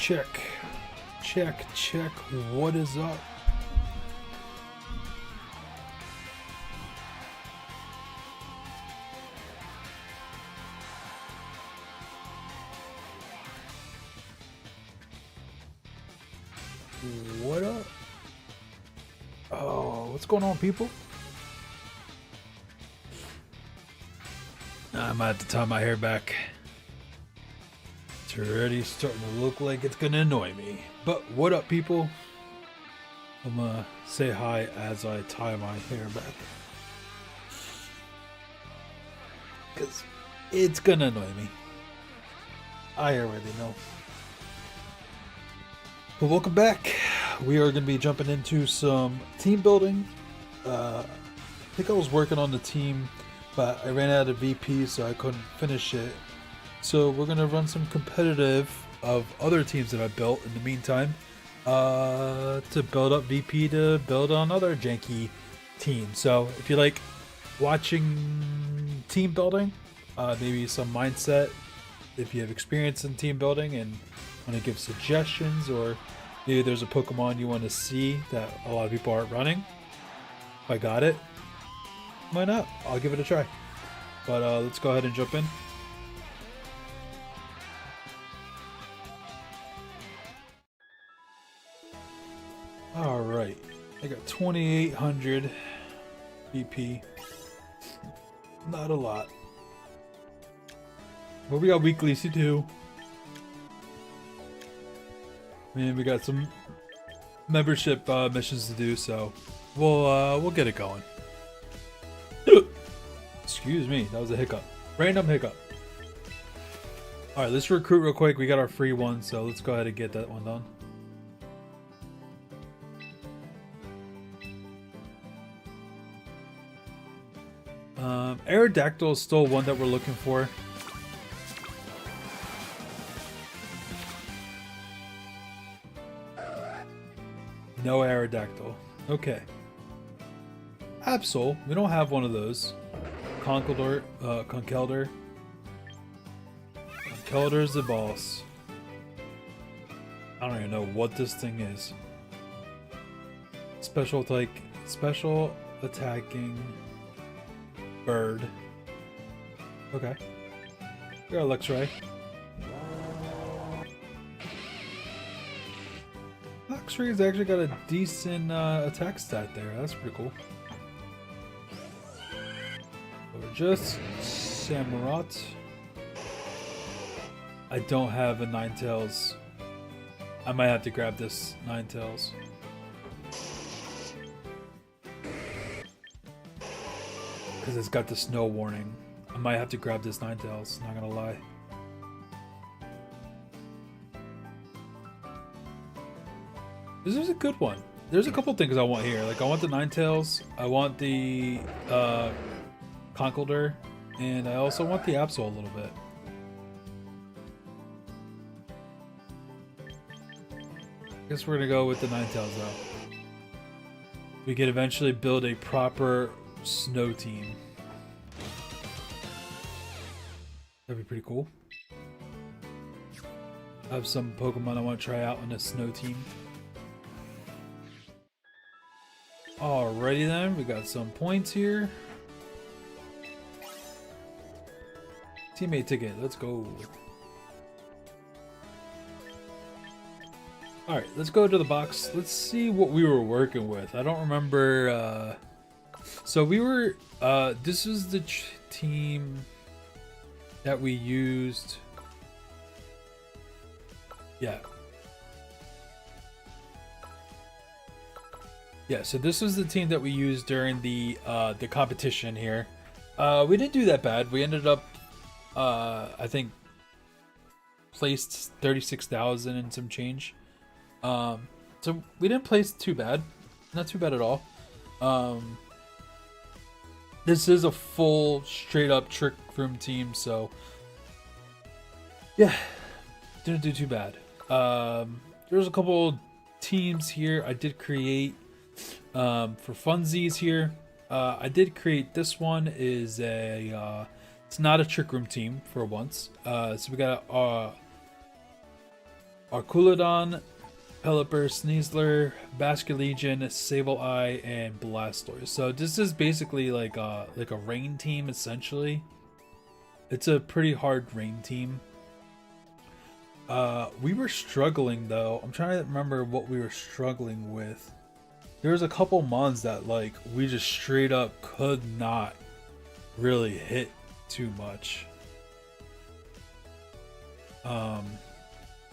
Check. Check, check. What is up? What up? Oh, what's going on, people? I might have to tie my hair back. It's already starting to look like it's gonna annoy me. But what up, people? I'm gonna say hi as I tie my hair back. Because it's gonna annoy me. I already know. But welcome back. We are going to be jumping into some team building. I think I was working on the team, but I ran out of VP, so I couldn't finish it. So we're going to run some competitive of other teams that I built in the meantime to build up VP to build on other janky teams. So if you like watching team building, maybe some mindset, if you have experience in team building and want to give suggestions, or maybe there's a Pokemon you want to see that a lot of people aren't running, if I got it, why not? I'll give it a try. But let's go ahead and jump in. Alright, I got 2,800 BP. Not a lot. But we got weeklies to do. Man, we got some membership missions to do, so we'll get it going. Excuse me, that was a hiccup. Random hiccup. All right, let's recruit real quick. We got our free one, so let's go ahead and get that one done. Aerodactyl is still one that we're looking for. No Aerodactyl. Okay. Absol. We don't have one of those. Conkeldurr. Conkeldurr. Conkeldurr's the boss. I don't even know what this thing is. Special attacking bird. Okay. We got Luxray. Luxray's actually got a decent attack stat there. That's pretty cool. Or just Samurott. I don't have a Ninetales. I might have to grab this Ninetales. Because it's got the snow warning. I might have to grab this Ninetales, not gonna lie. This is a good one. There's a couple things I want here. Like, I want the Ninetales, I want the Conkeldurr, and I also want the Absol a little bit. I guess we're gonna go with the Ninetales though. We could eventually build a proper snow team. That'd be pretty cool. I have some Pokemon I want to try out on a snow team. Alrighty then, we got some points here. Teammate ticket, let's go. Alright, let's go to the box. Let's see what we were working with. I don't remember. So we were, this is the team that we used. Yeah. Yeah, so this was the team that we used during the competition here. We didn't do that bad. We ended up, I think, placed 36,000 and some change. So we didn't place too bad. Not too bad at all. This is a full, straight-up Trick Room team, so yeah, didn't do too bad. There's a couple teams here I did create for funsies here. I did create this one. Is a it's not a Trick Room team for once. So we got Arculodon, Pelipper, Sneasler, Basculegion, Sableye, and Blastoise. So this is basically like a rain team essentially. It's a pretty hard rain team. We were struggling though. I'm trying to remember what we were struggling with. There was a couple mons that like we just straight up could not really hit too much.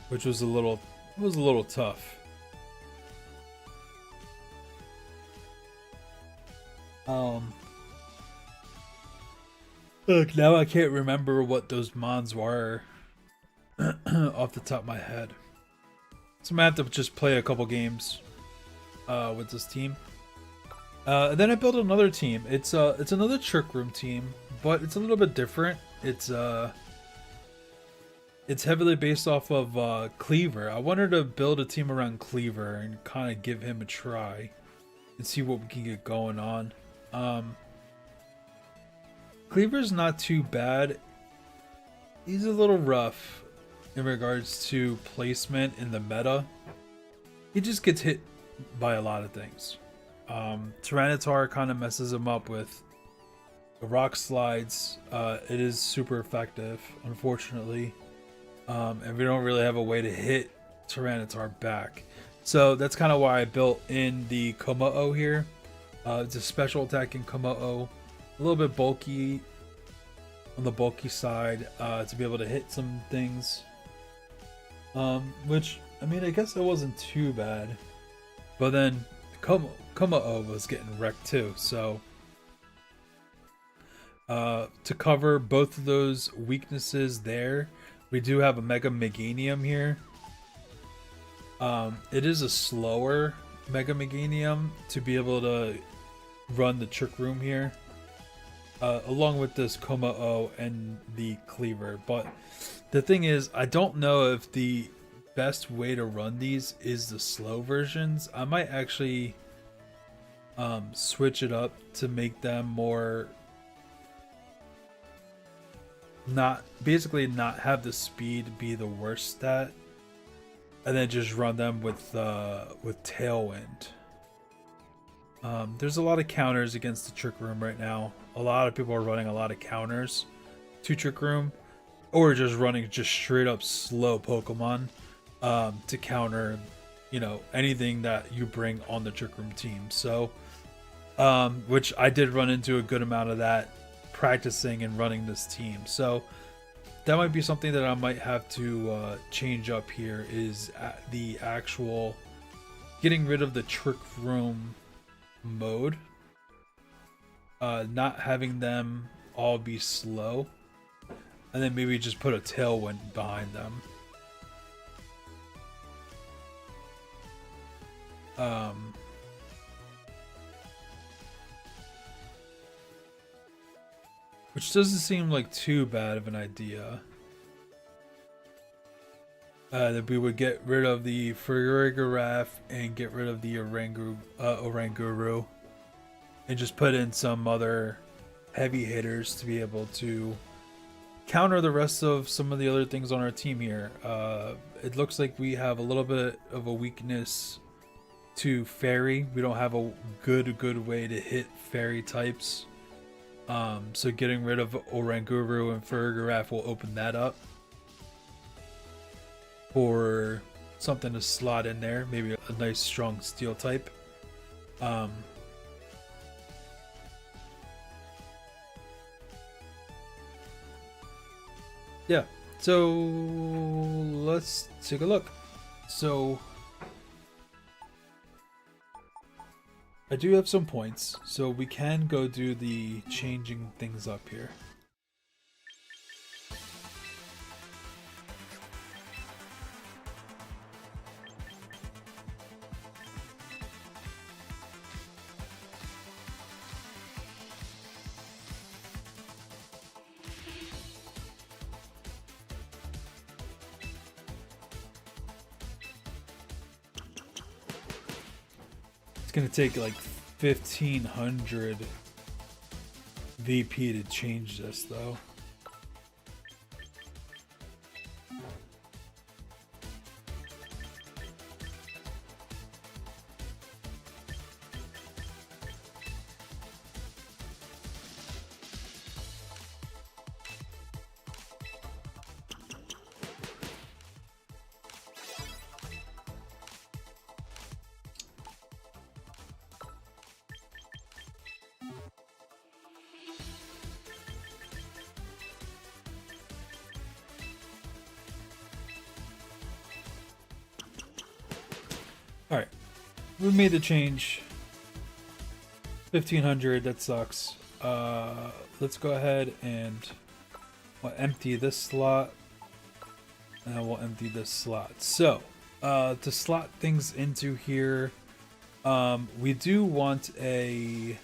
Which was a little tough. Look, now I can't remember what those mons were off the top of my head. So I'm gonna have to just play a couple games with this team. And then I built another team. It's another Trick Room team, but it's a little bit different. It's heavily based off of Cleaver. I wanted to build a team around Cleaver and kind of give him a try and see what we can get going on. Cleaver's not too bad. He's a little rough in regards to placement in the meta. He just gets hit by a lot of things. Tyranitar kind of messes him up with the rock slides. It is super effective, unfortunately. And we don't really have a way to hit Tyranitar back. So that's kind of why I built in the Kommo-o here. It's a special attacking Kommo-o. A little bit bulky on the bulky side to be able to hit some things. Which, I mean, I guess it wasn't too bad. But then Kommo-o was getting wrecked too. So to cover both of those weaknesses there, we do have a Mega Meganium here. It is a slower Mega Meganium to be able to run the Trick Room here. Along with this Kommo-o and the Cleaver. But the thing is, I don't know if the best way to run these is the slow versions. I might actually switch it up to make them more... not have the speed be the worst stat, and then just run them with Tailwind. There's a lot of counters against the Trick Room right now. A lot of people are running a lot of counters to Trick Room, or just running just straight up slow Pokemon to counter, you know, anything that you bring on the Trick Room team. So, which I did run into a good amount of that practicing and running this team. So that might be something that I might have to change up here, is the actual getting rid of the Trick Room mode, not having them all be slow, and then maybe just put a Tailwind behind them. Which doesn't seem like too bad of an idea. That we would get rid of the Farigiraf and get rid of the Oranguru, and just put in some other heavy hitters to be able to counter the rest of some of the other things on our team here. It looks like we have a little bit of a weakness to Fairy. We don't have a good way to hit Fairy types. So getting rid of Oranguru and Farigiraf will open that up for something to slot in there, maybe a nice strong steel type. Yeah, so let's take a look. So I do have some points, so we can go do the changing things up here. It's gonna take like 1500 VP to change this though. we made the change. 1500, that sucks. Let's go ahead and we'll empty this slot. And then we'll empty this slot. So, to slot things into here, we do want a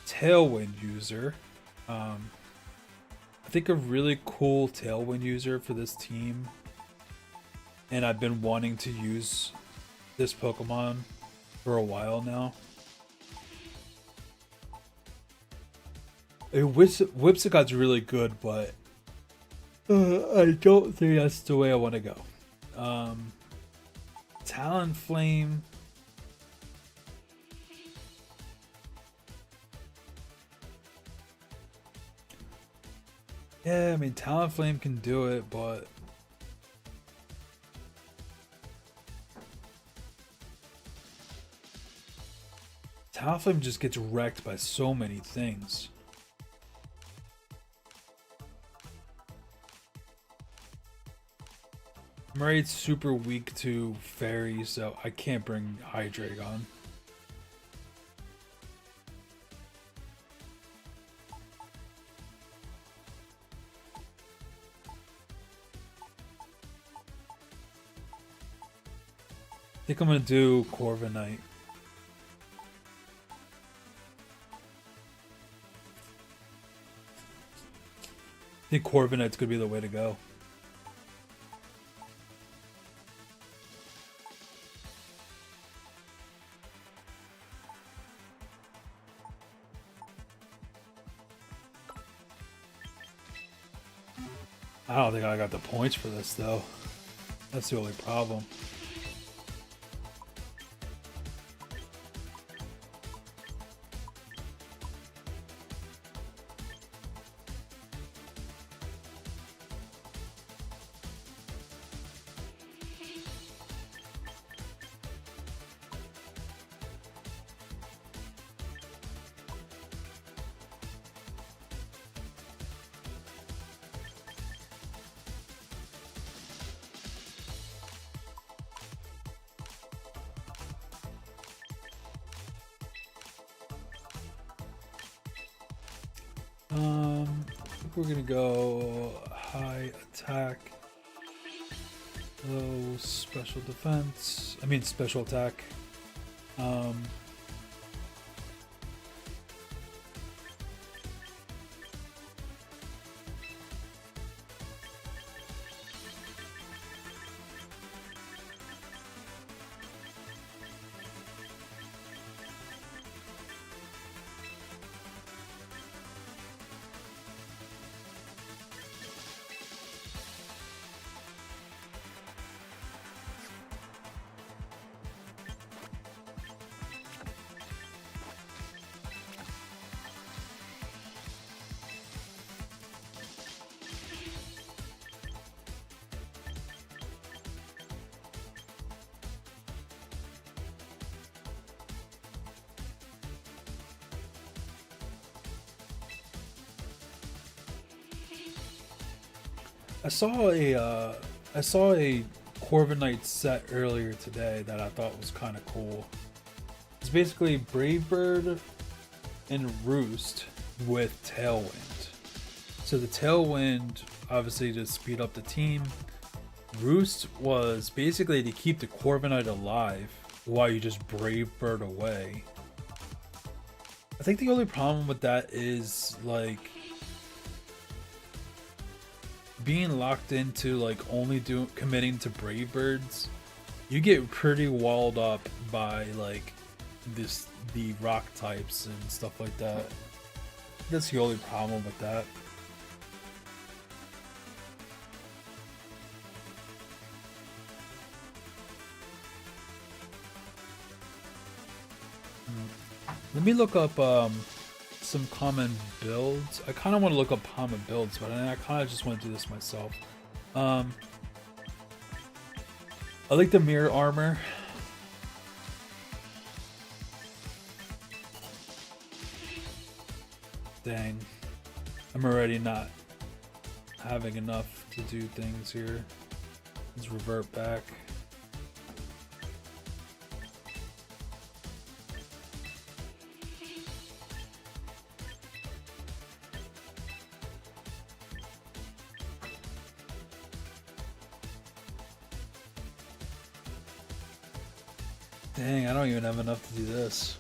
Tailwind user. I think a really cool Tailwind user for this team, and I've been wanting to use this Pokemon for a while now. Whipsicot's really good, but I don't think that's the way I want to go. Talonflame. Yeah, I mean, Talonflame can do it, but Talonflame just gets wrecked by so many things. Murray's super weak to Fairy, so I can't bring Hydreigon. I think I'm gonna do Corviknight. I think Corviknight's gonna be the way to go. I don't think I got the points for this though. That's the only problem. I think we're gonna go high attack, low special defense. I mean special attack. I saw a Corviknight set earlier today that I thought was kind of cool. It's basically Brave Bird and Roost with Tailwind. So the Tailwind, obviously to speed up the team. Roost was basically to keep the Corviknight alive while you just Brave Bird away. I think the only problem with that is like being locked into like only committing to Brave Birds. You get pretty walled up by like the rock types and stuff like that. That's the only problem with that. Let me look up some common builds. I kind of want to look up common builds, but I kind of just want to do this myself. I like the mirror armor. Dang, I'm already not having enough to do things here. Let's revert back. Dang, I don't even have enough to do this.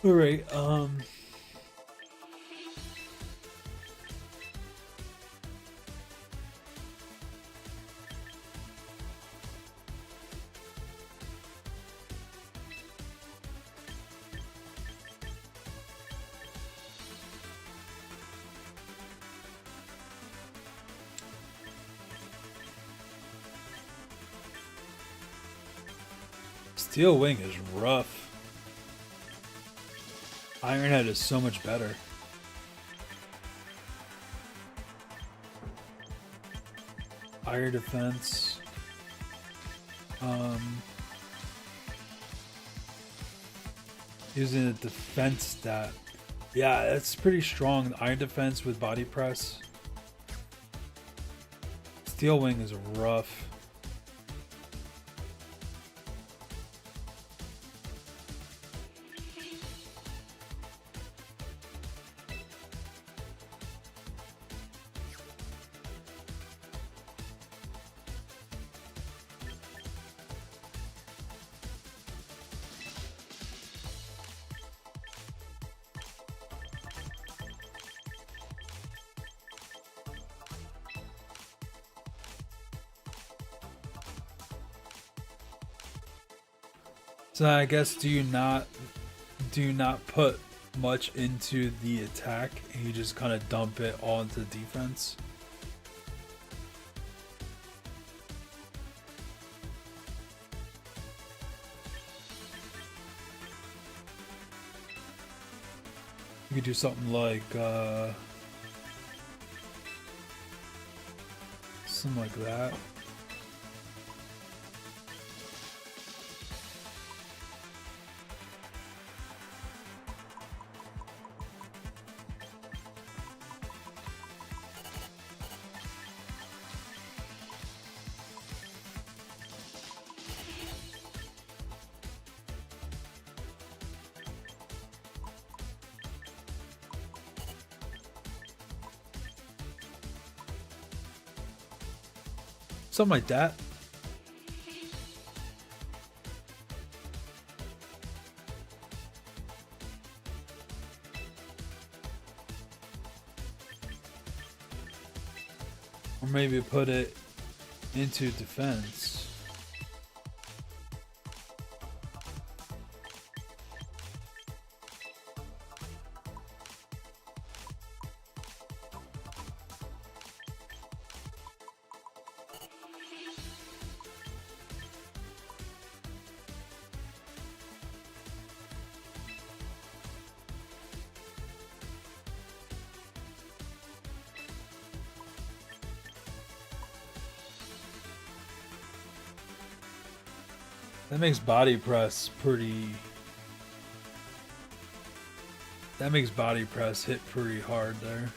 Alright, Steel Wing is rough. Ironhead is so much better. Iron defense. Using the defense stat. Yeah, that's pretty strong. Iron defense with body press. Steel Wing is rough. So I guess do you not put much into the attack and you just kind of dump it all into defense? You could do something like that. Something like that. Or maybe put it into defense. That makes body press pretty... That makes body press hit pretty hard there.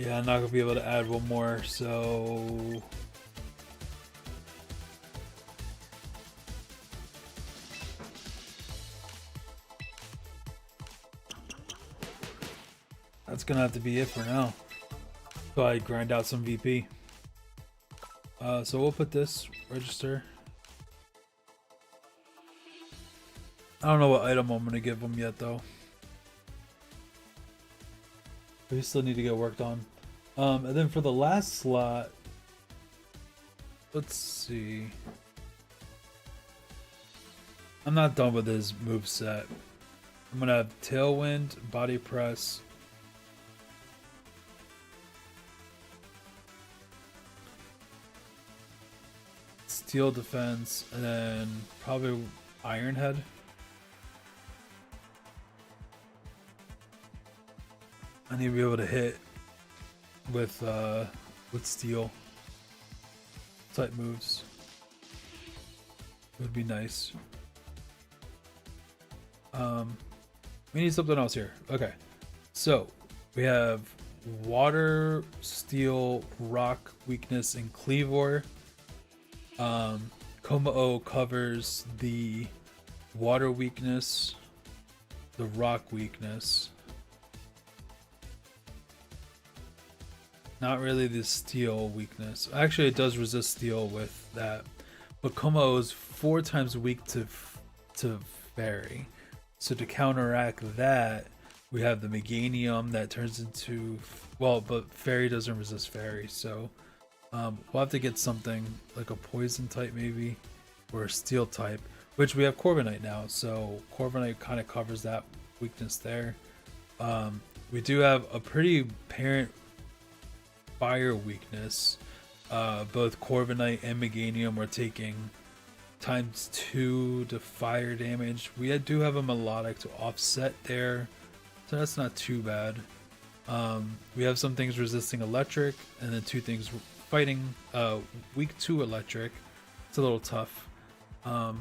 Yeah, I'm not gonna be able to add one more, so that's gonna have to be it for now. Probably grind out some VP. So we'll put this register. I don't know what item I'm gonna give them yet though. We still need to get worked on. And then for the last slot, let's see. I'm not done with his moveset. I'm gonna have Tailwind, Body Press. steel defense, and then probably iron head. I need to be able to hit with steel type moves. It would be nice. We need something else here. Okay, so we have water, steel, rock weakness, and cleavor. Komao covers the water weakness, the rock weakness. Not really the steel weakness. Actually, it does resist steel with that, but Komao is 4 times weak to fairy. So to counteract that, we have the Meganium that turns into, well, but fairy doesn't resist fairy, so we'll have to get something like a poison type maybe, or a steel type, which we have Corviknight now, so Corviknight kind of covers that weakness there. We do have a pretty apparent fire weakness. Both Corviknight and Meganium are taking ×2 to fire damage. We do have a melodic to offset there, so that's not too bad. We have some things resisting electric, and then 2 things fighting weak to electric. It's a little tough. Who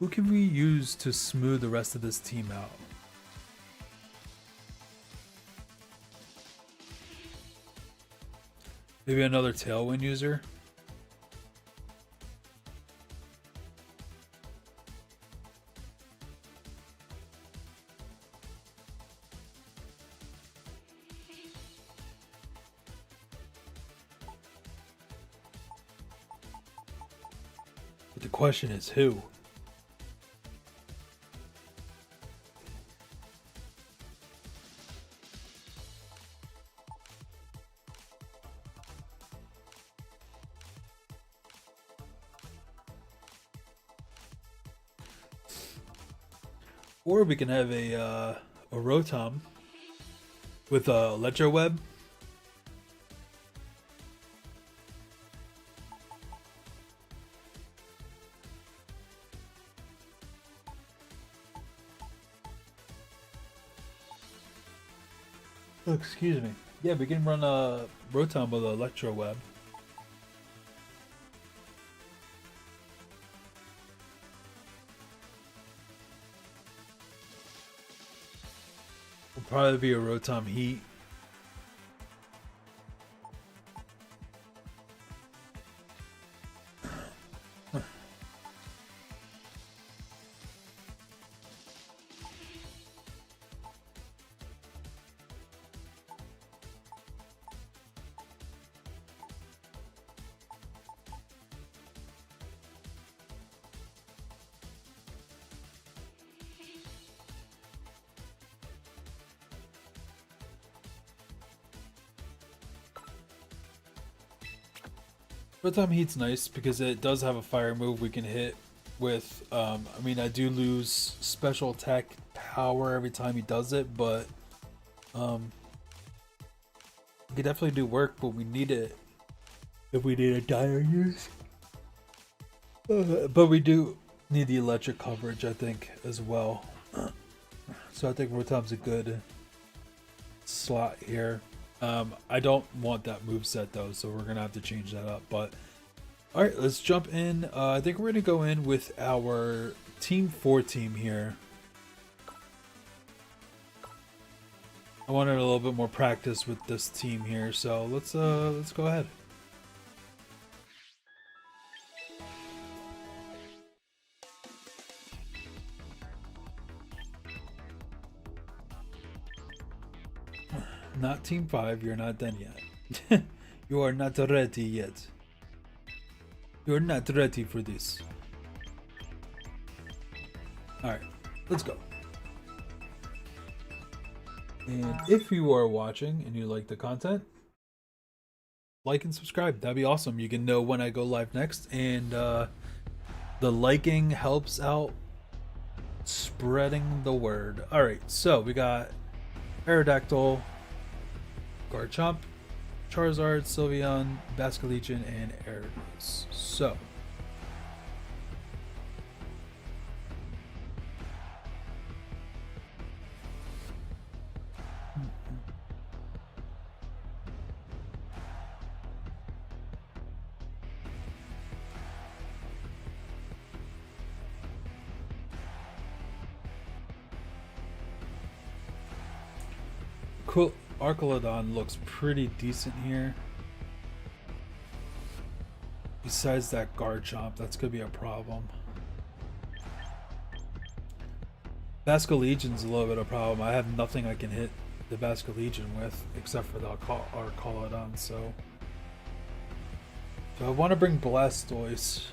can we use to smooth the rest of this team out? Maybe another Tailwind user? But the question is who? Or we can have a Rotom with a Electro Web. Oh, excuse me. Yeah, we can run a Rotom with an Electro Web. Will probably be a Rotom Heat. Rotom Heat's nice because it does have a fire move we can hit with. I mean, I do lose special attack power every time he does it, but it could definitely do work, but we need it if we need a dire use. But we do need the electric coverage, I think, as well. So I think Rotom's a good slot here. I don't want that moveset though, so we're gonna have to change that up. But alright, let's jump in. I think we're gonna go in with our Team 4 team here. I wanted a little bit more practice with this team here, so let's go ahead. Not Team 5, you're not done yet. You are not ready yet. You're not ready for this. Alright, let's go. And if you are watching and you like the content, like and subscribe. That'd be awesome. You can know when I go live next. And the liking helps out spreading the word. Alright, so we got Aerodactyl, Garchomp, Charizard, Sylveon, Basculegion, and Gyarados. So, cool. Archelodon looks pretty decent here. Besides that Garchomp, that's gonna be a problem. Basculegion's a little bit of a problem. I have nothing I can hit the Basculegion with except for the Archelodon, so I want to bring Blastoise.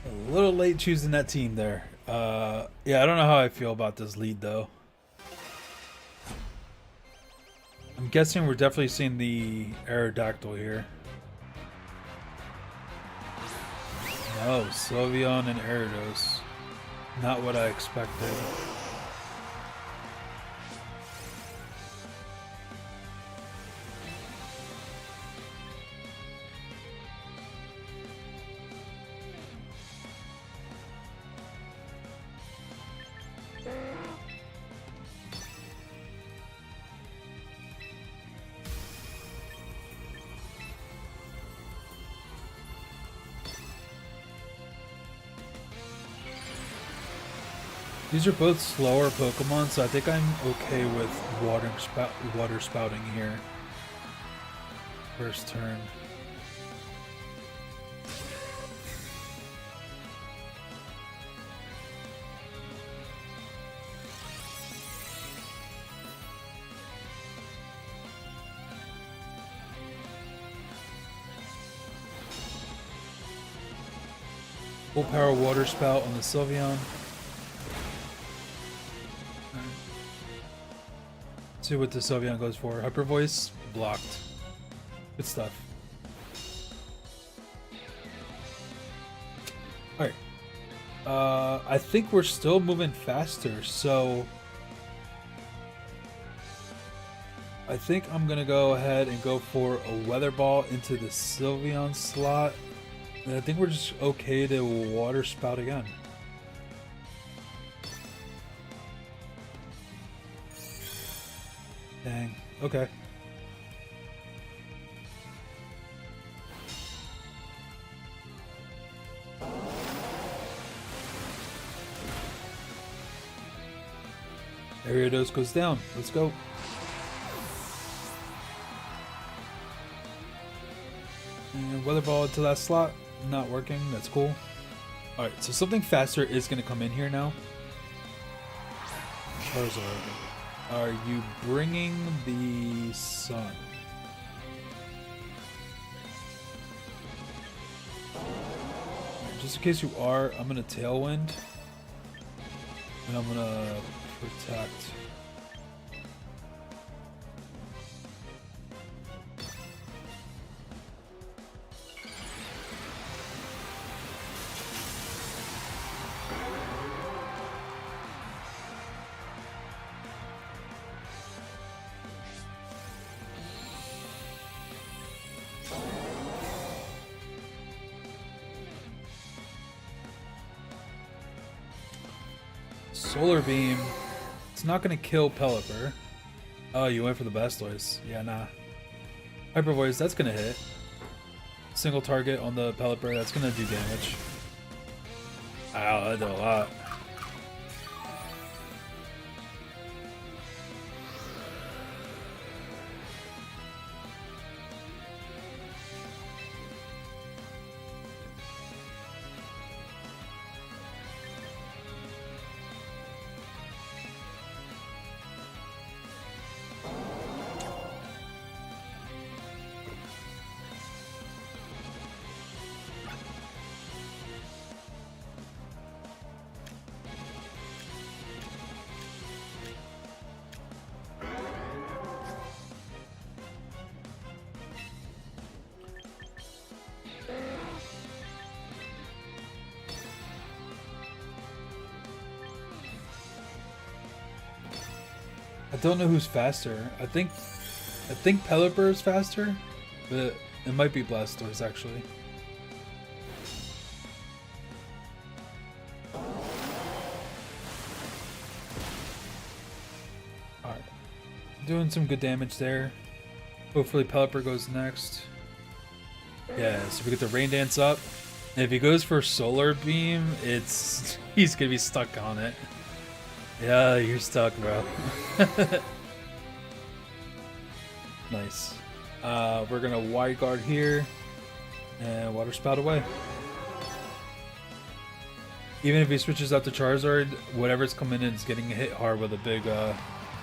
A little late choosing that team there. Yeah, I don't know how I feel about this lead though. I'm guessing we're definitely seeing the Aerodactyl here. No, Sylveon and Gyarados. Not what I expected. These are both slower Pokemon, so I think I'm okay with water spouting here. First turn. Full power water spout on the Sylveon. See what the Sylveon goes for. Hyper Voice blocked. Good stuff. Alright. I think we're still moving faster, so I think I'm gonna go ahead and go for a Weather Ball into the Sylveon slot. And I think we're just okay to water spout again. Dang. Okay. Area dose goes down. Let's go. And Weather Ball to that slot. Not working. That's cool. Alright, so something faster is going to come in here now. Charizard. Are you bringing the sun? Just in case you are, I'm going to Tailwind. And I'm going to Protect. Solar Beam. It's not going to kill Pelipper. Oh, you went for the Blastoise. Yeah, nah. Hyper Voice, that's going to hit. Single target on the Pelipper, that's going to do damage. Ow, that did a lot. I don't know who's faster. I think Pelipper is faster, but it might be Blastoise actually. Alright. Doing some good damage there. Hopefully Pelipper goes next. Yeah, so we get the Rain Dance up. And if he goes for Solar Beam, he's gonna be stuck on it. Yeah, you're stuck, bro. Nice. We're gonna Wide Guard here and Water Spout away. Even if he switches out to Charizard, whatever's coming in is getting hit hard with a big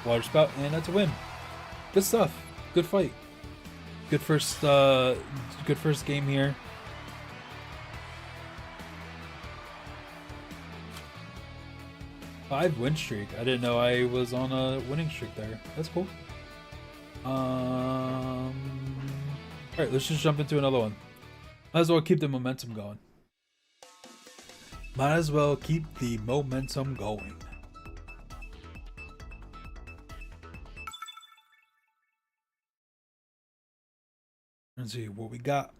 Water Spout, and that's a win. Good stuff. Good fight. Good first game here. Five win streak. I didn't know I was on a winning streak there. That's cool. Alright, let's just jump into another one. Might as well keep the momentum going. Might as well keep the momentum going. Let's see what we got.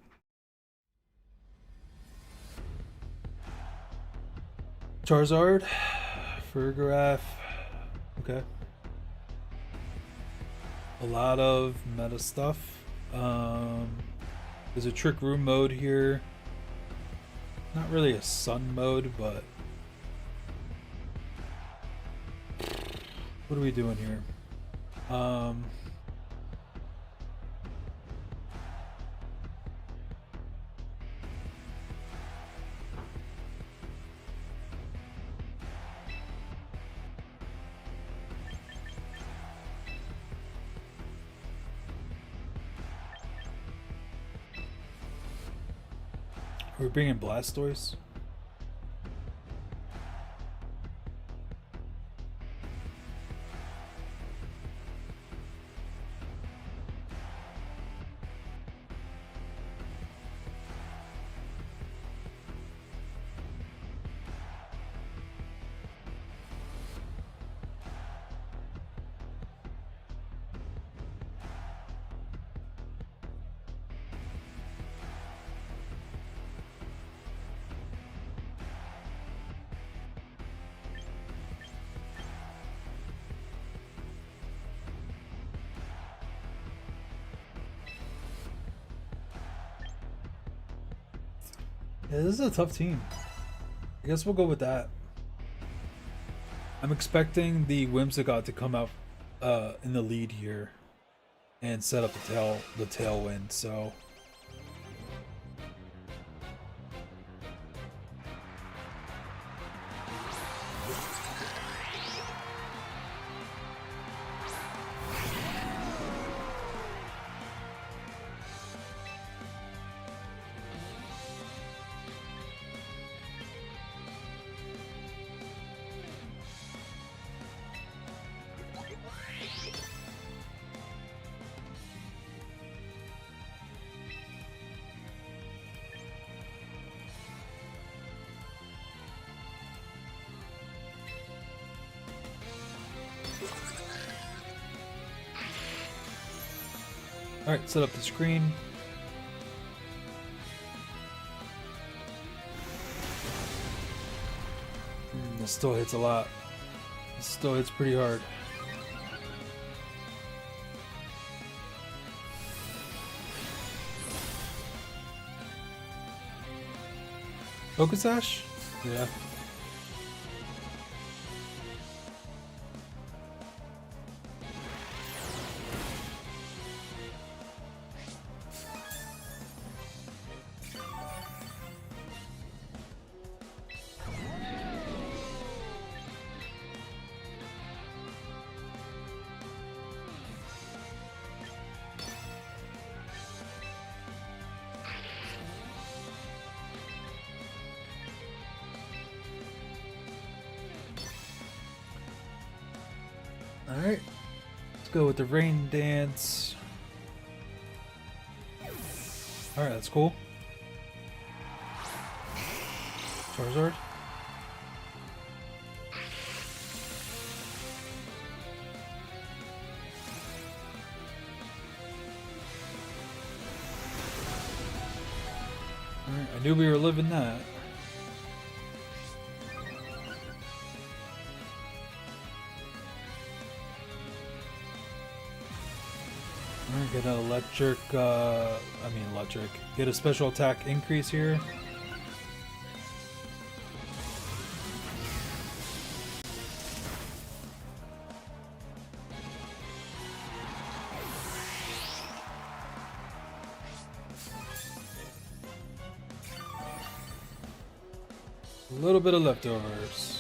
Charizard, Fergraph. Okay. A lot of meta stuff. There's a Trick Room mode here. Not really a Sun mode, but what are we doing here? We're bringing Blastoise. Yeah, this is a tough team. I guess we'll go with that. I'm expecting the Whimsicott to come out in the lead here and set up the tailwind, so alright, set up the screen. This still hits a lot. It still hits pretty hard. Focus Sash? Yeah. Alright, let's go with the Rain Dance. Alright, that's cool. Charizard. knew we were living that. We're gonna electric, get a special attack increase here. A little bit of leftovers.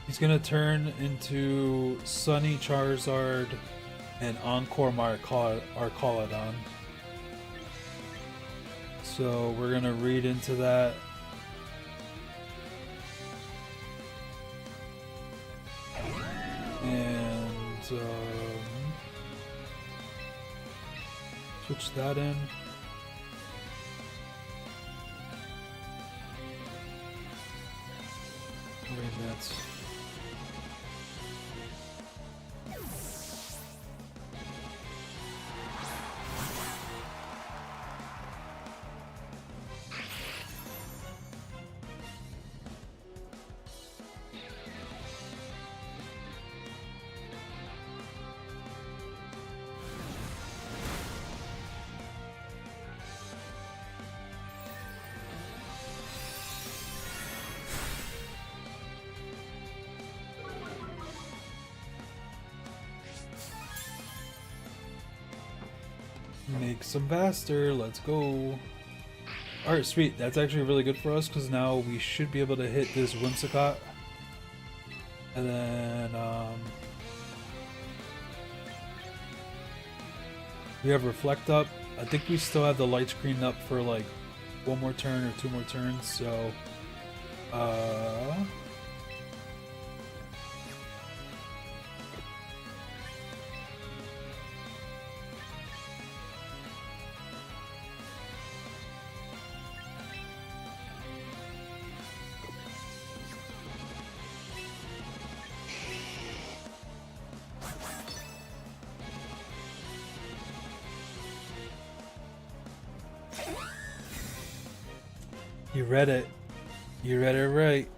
He's gonna turn into Sunny Charizard and Encore Arcaladon. So we're gonna read into that. And switch that in. That's make some faster. Let's go. Alright, sweet. That's actually really good for us because now we should be able to hit this Whimsicott. And then we have Reflect up. I think we still have the light screen up for like one more turn or two more turns, so you read it. You read it right.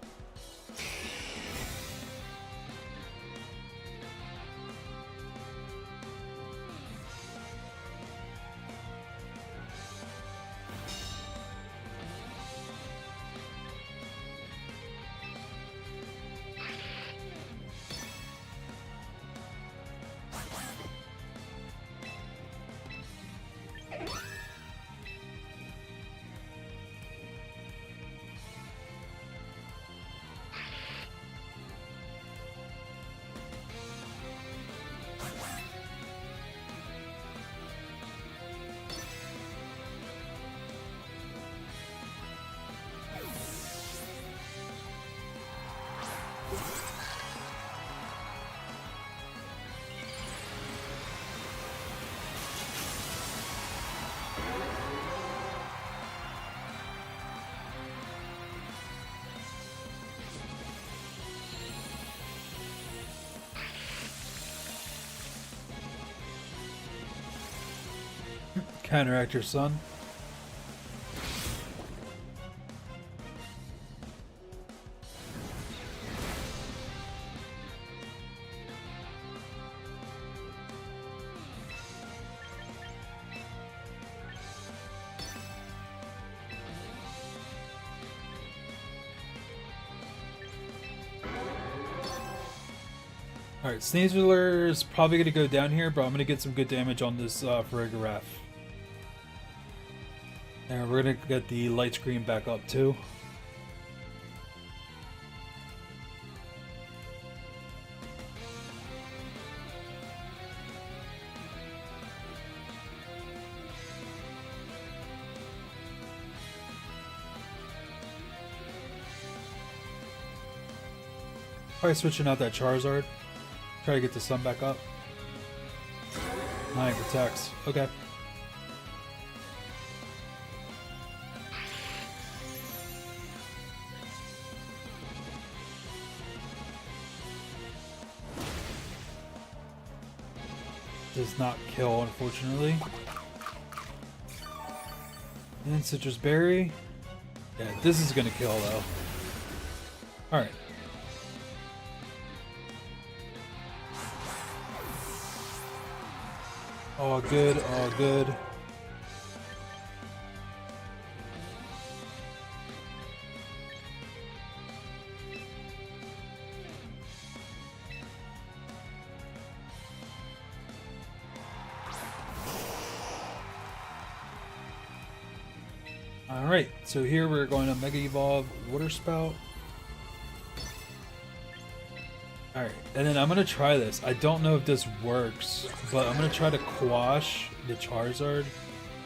Counteract your son. Alright, Sneasler is probably going to go down here, but I'm going to get some good damage on this Farigiraf. And we're going to get the light screen back up too. Probably switching out that Charizard. Try to get the sun back up. 9 protects. Okay. Does not kill, unfortunately. And Citrus Berry. Yeah, this is gonna kill though. Alright. All good, all good. Alright, so here we're going to Mega Evolve Water Spout. Alright, and then I'm going to try this. I don't know if this works, but I'm going to try to quash the Charizard.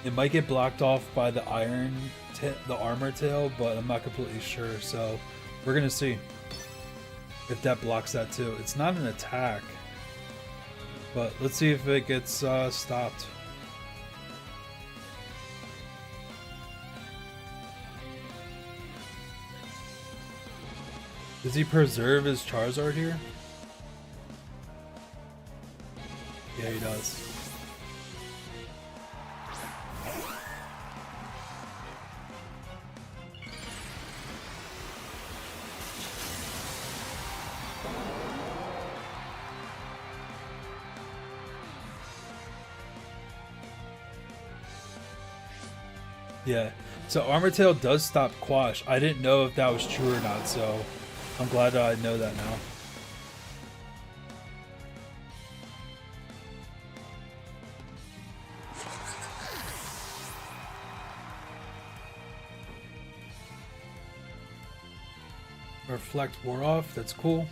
It might get blocked off by the armor tail, but I'm not completely sure, so we're going to see if that blocks that too. It's not an attack, but let's see if it gets stopped. Does he preserve his Charizard here? Yeah, he does. Yeah, so Armor Tail does stop Quash. I didn't know if that was true or not, so I'm glad I know that now. Reflect wore off, that's cool.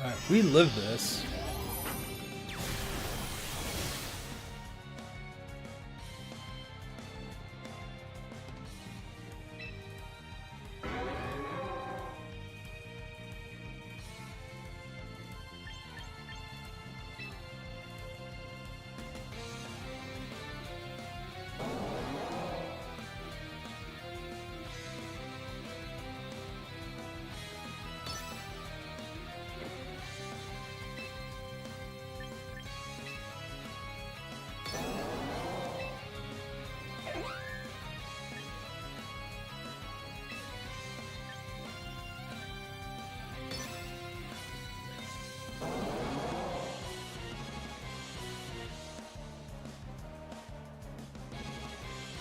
Alright, we live this.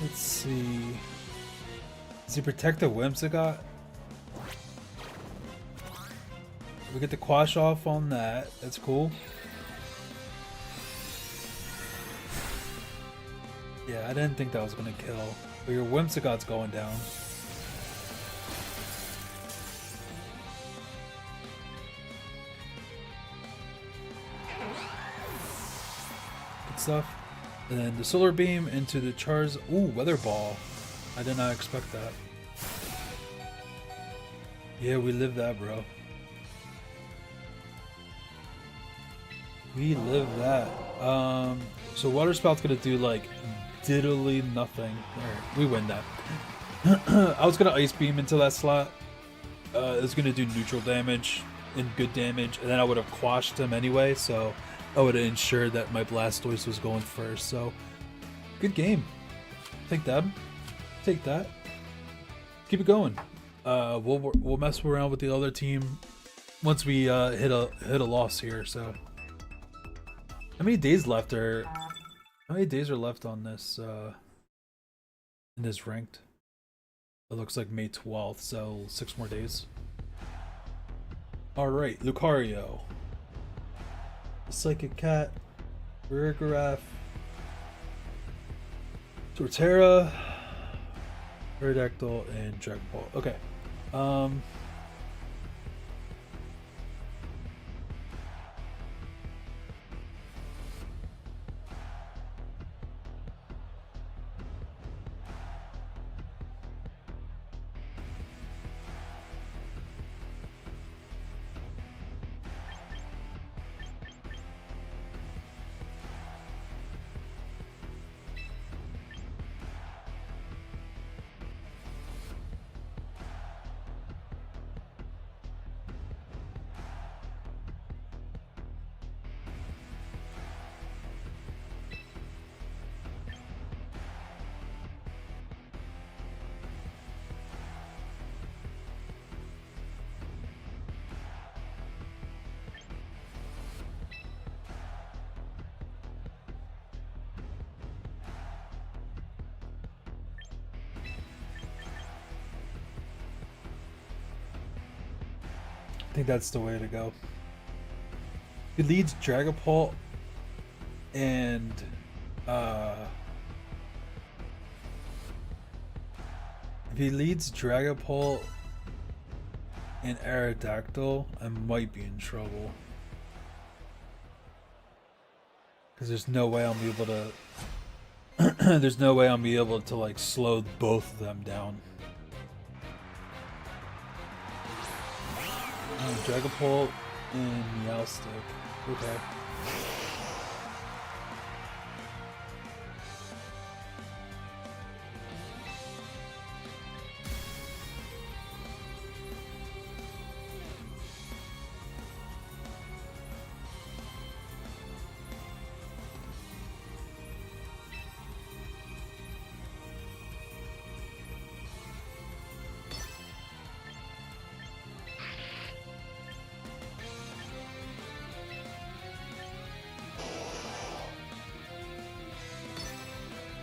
Let's see. Does he protect the Whimsicott? We get the Quash off on that. That's cool. Yeah, I didn't think that was gonna kill. But your Whimsicott's going down. Good stuff. And then the Solar Beam into the Char's. Ooh, Weather Ball. I did not expect that. Yeah, we live that, bro. We live that. So Water Spout's gonna do like diddly nothing. Alright, we win that. I was gonna Ice Beam into that slot. It was gonna do neutral damage and good damage, and then I would have quashed him anyway, so I would have ensured that my Blastoise was going first. So, good game. Take that. Take that. Keep it going. We'll mess around with the other team once we hit a loss here. So, how many days left are? How many days are left on this? In this ranked? It looks like May 12th, so 6 more days. All right, Lucario, Psychic Cat, Rigorath, Torterra, Aerodactyl, and Dragon Ball. Okay. I think that's the way to go. He leads Dragapult and if he leads Dragapult and Aerodactyl, I might be in trouble. Because there's no way I'll be able to there's no way I'll be able to like slow both of them down. Dragapult and Meowstic. Okay.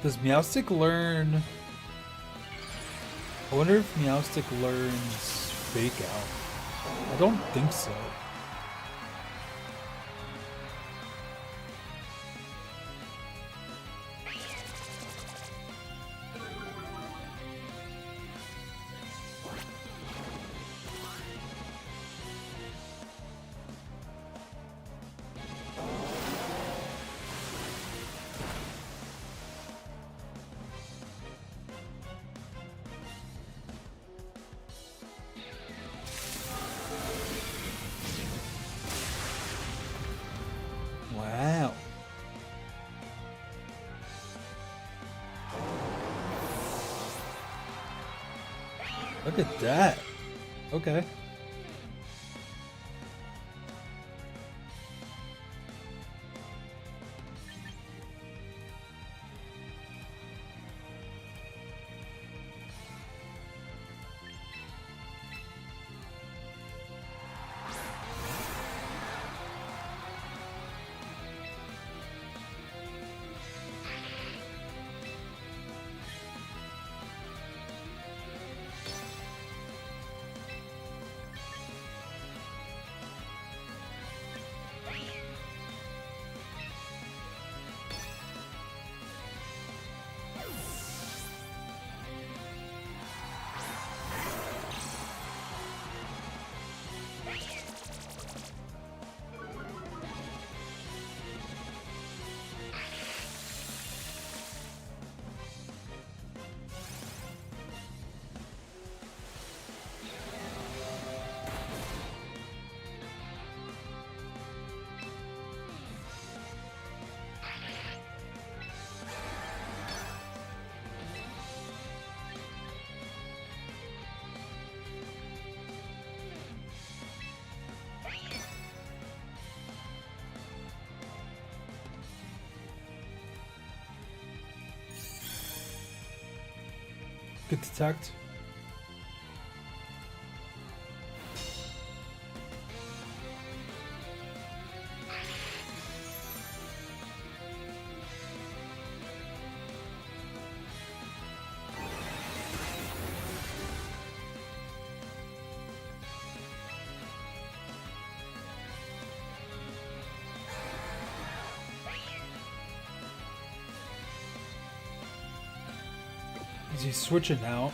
Does Meowstic learn? I wonder if Meowstic learns Fake Out. I don't think so. Wow. Look at that. Okay. Good detect. Is he switching now?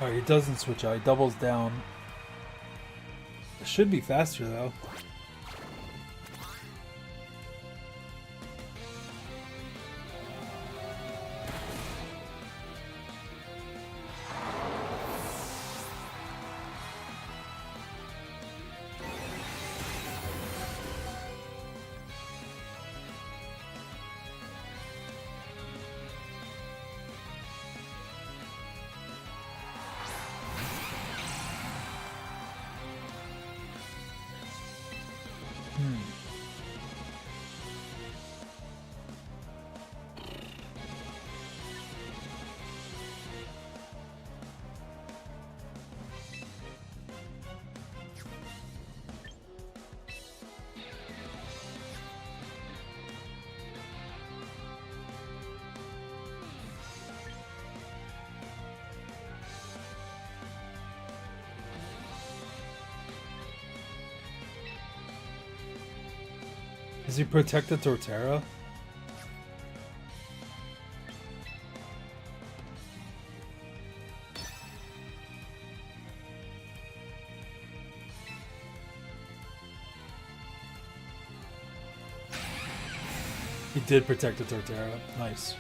Alright, he doesn't switch out. He doubles down. It should be faster, though. Is he protected Torterra? He did protect the Torterra. Nice.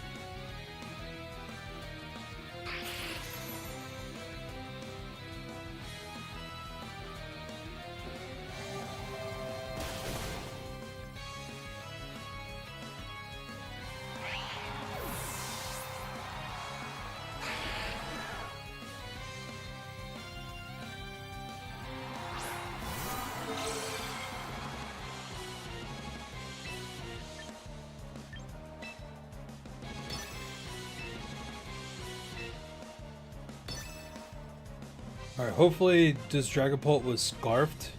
Alright, hopefully this Dragapult was scarfed.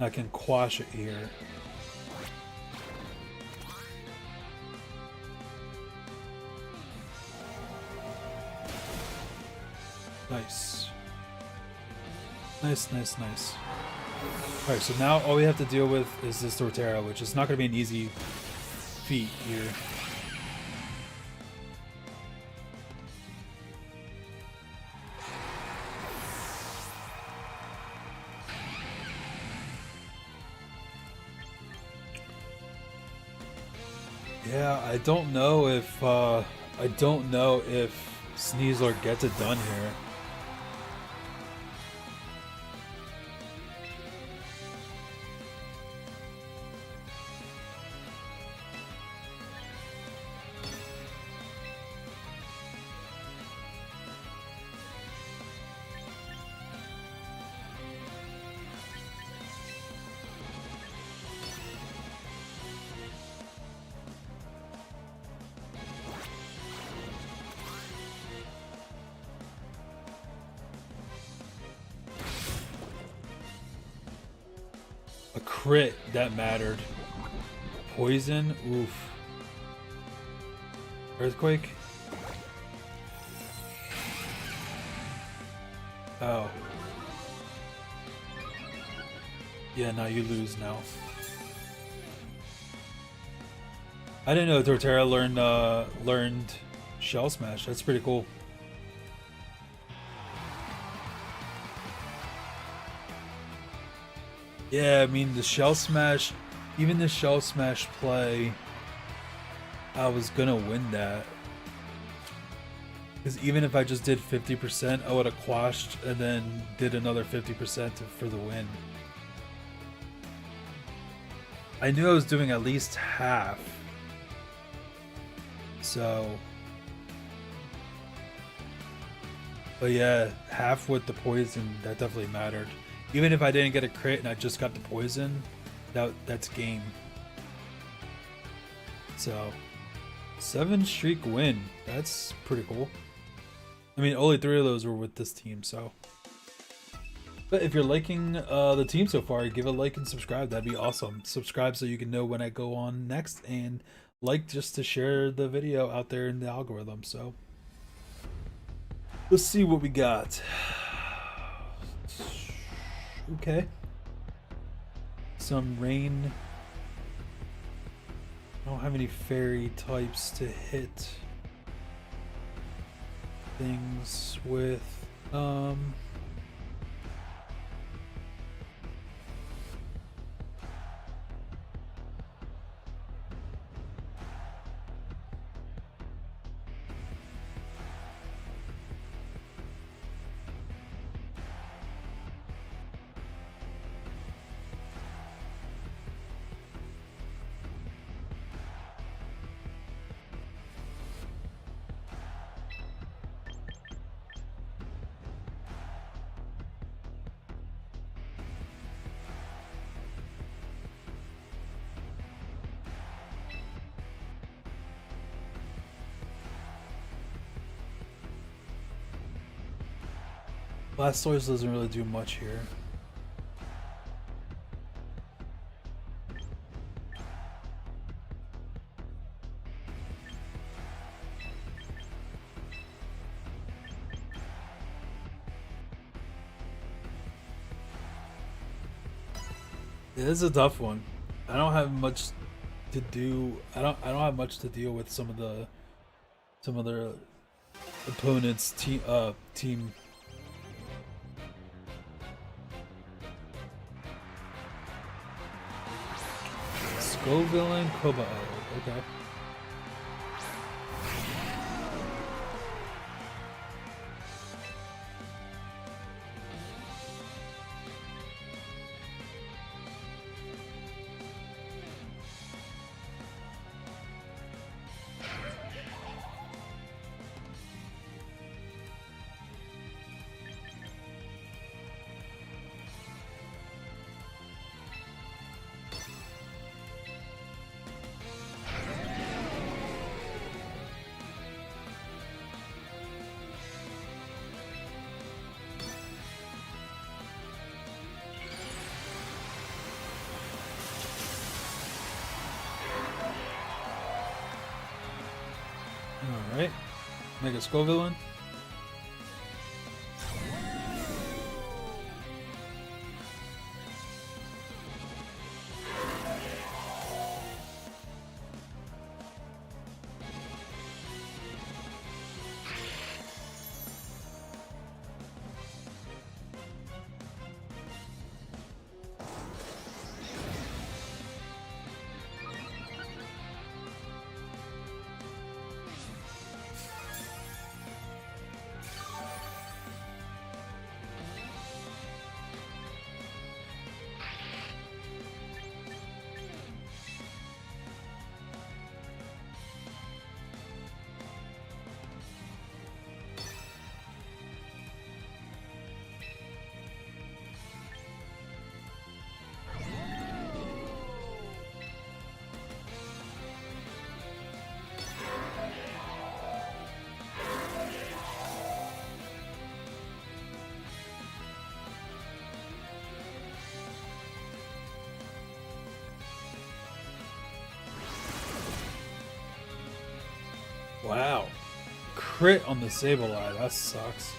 I can quash it here. Nice. Nice, nice, nice. Alright, so now all we have to deal with is this Torterra, which is not going to be an easy feat here. Yeah, I don't know if Sneasler gets it done here. A crit, that mattered. Poison? Oof. Earthquake? Oh. Yeah, now you lose now. I didn't know Torterra learned Shell Smash. That's pretty cool. Yeah, I mean the shell smash, even the shell smash play, I was gonna win that. Because even if I just did 50%, I would have quashed and then did another 50% for the win. I knew I was doing at least half. So... But yeah, half with the poison, that definitely mattered. Even if I didn't get a crit and I just got the poison, that's game. So, 7 streak win. That's pretty cool. I mean, only 3 of those were with this team, so. But if you're liking the team so far, give a like and subscribe. That'd be awesome. Subscribe so you can know when I go on next, and like just to share the video out there in the algorithm. So, let's see what we got. Okay. Some rain. I don't have any fairy types to hit things with. Blastoise doesn't really do much here. It is a tough one. I don't have much to do. I don't have much to deal with some of the opponents team. Scoville and Kobo. Okay. Alright. Mega Scoville. Wow. Crit on the Sableye, that sucks.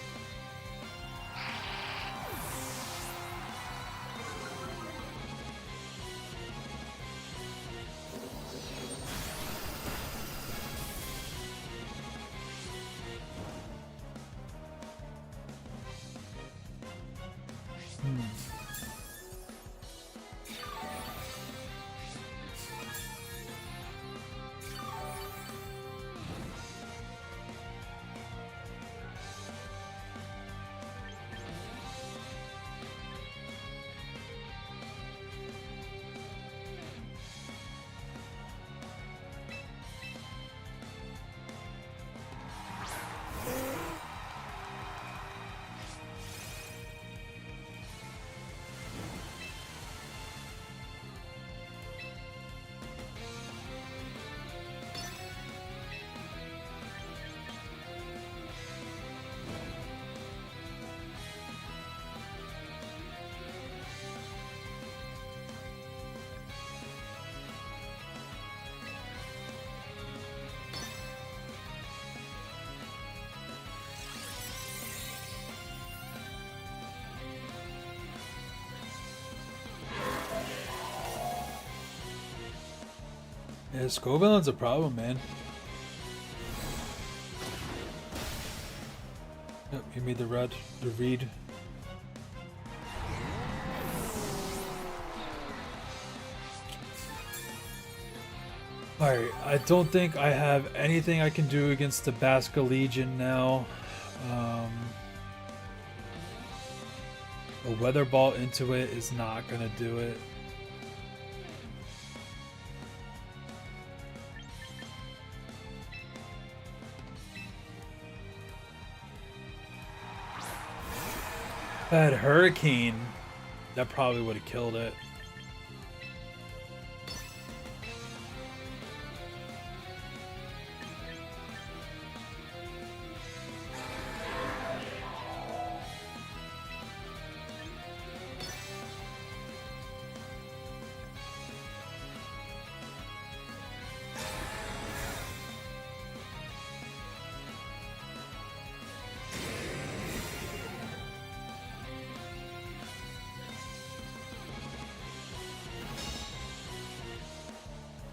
Yeah, Scovillain's a problem, man. Yep, you made the read. Alright, I don't think I have anything I can do against the Basca Legion now. A Weather Ball into it is not gonna do it. If I had Hurricane, that probably would have killed it.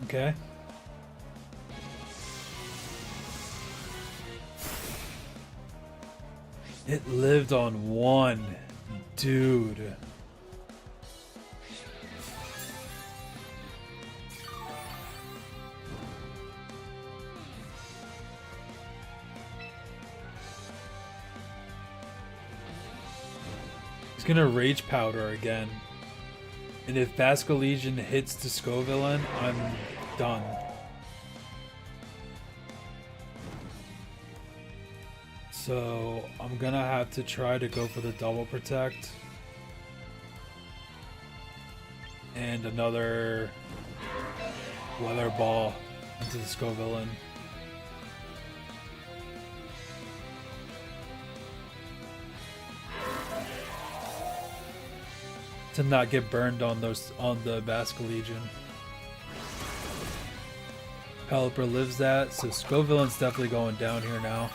Okay. It lived on one. Dude. He's gonna Rage Powder again. And if Basca Legion hits the Scovillain, I'm done. So I'm gonna have to try to go for the double protect. And another Weather Ball into the Scovillain. To not get burned on the Basca Legion. Pelipper lives that, so Scovillain's definitely going down here now.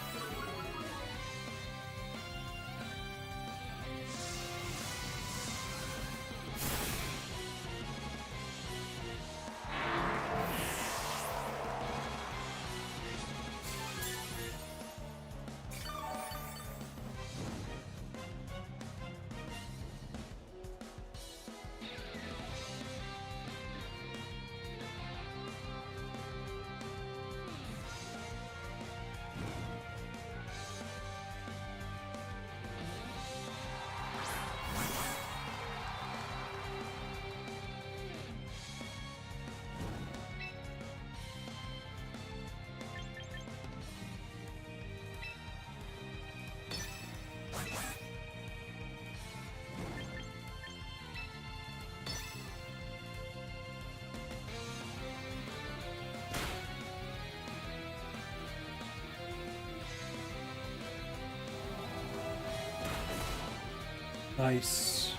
Nice.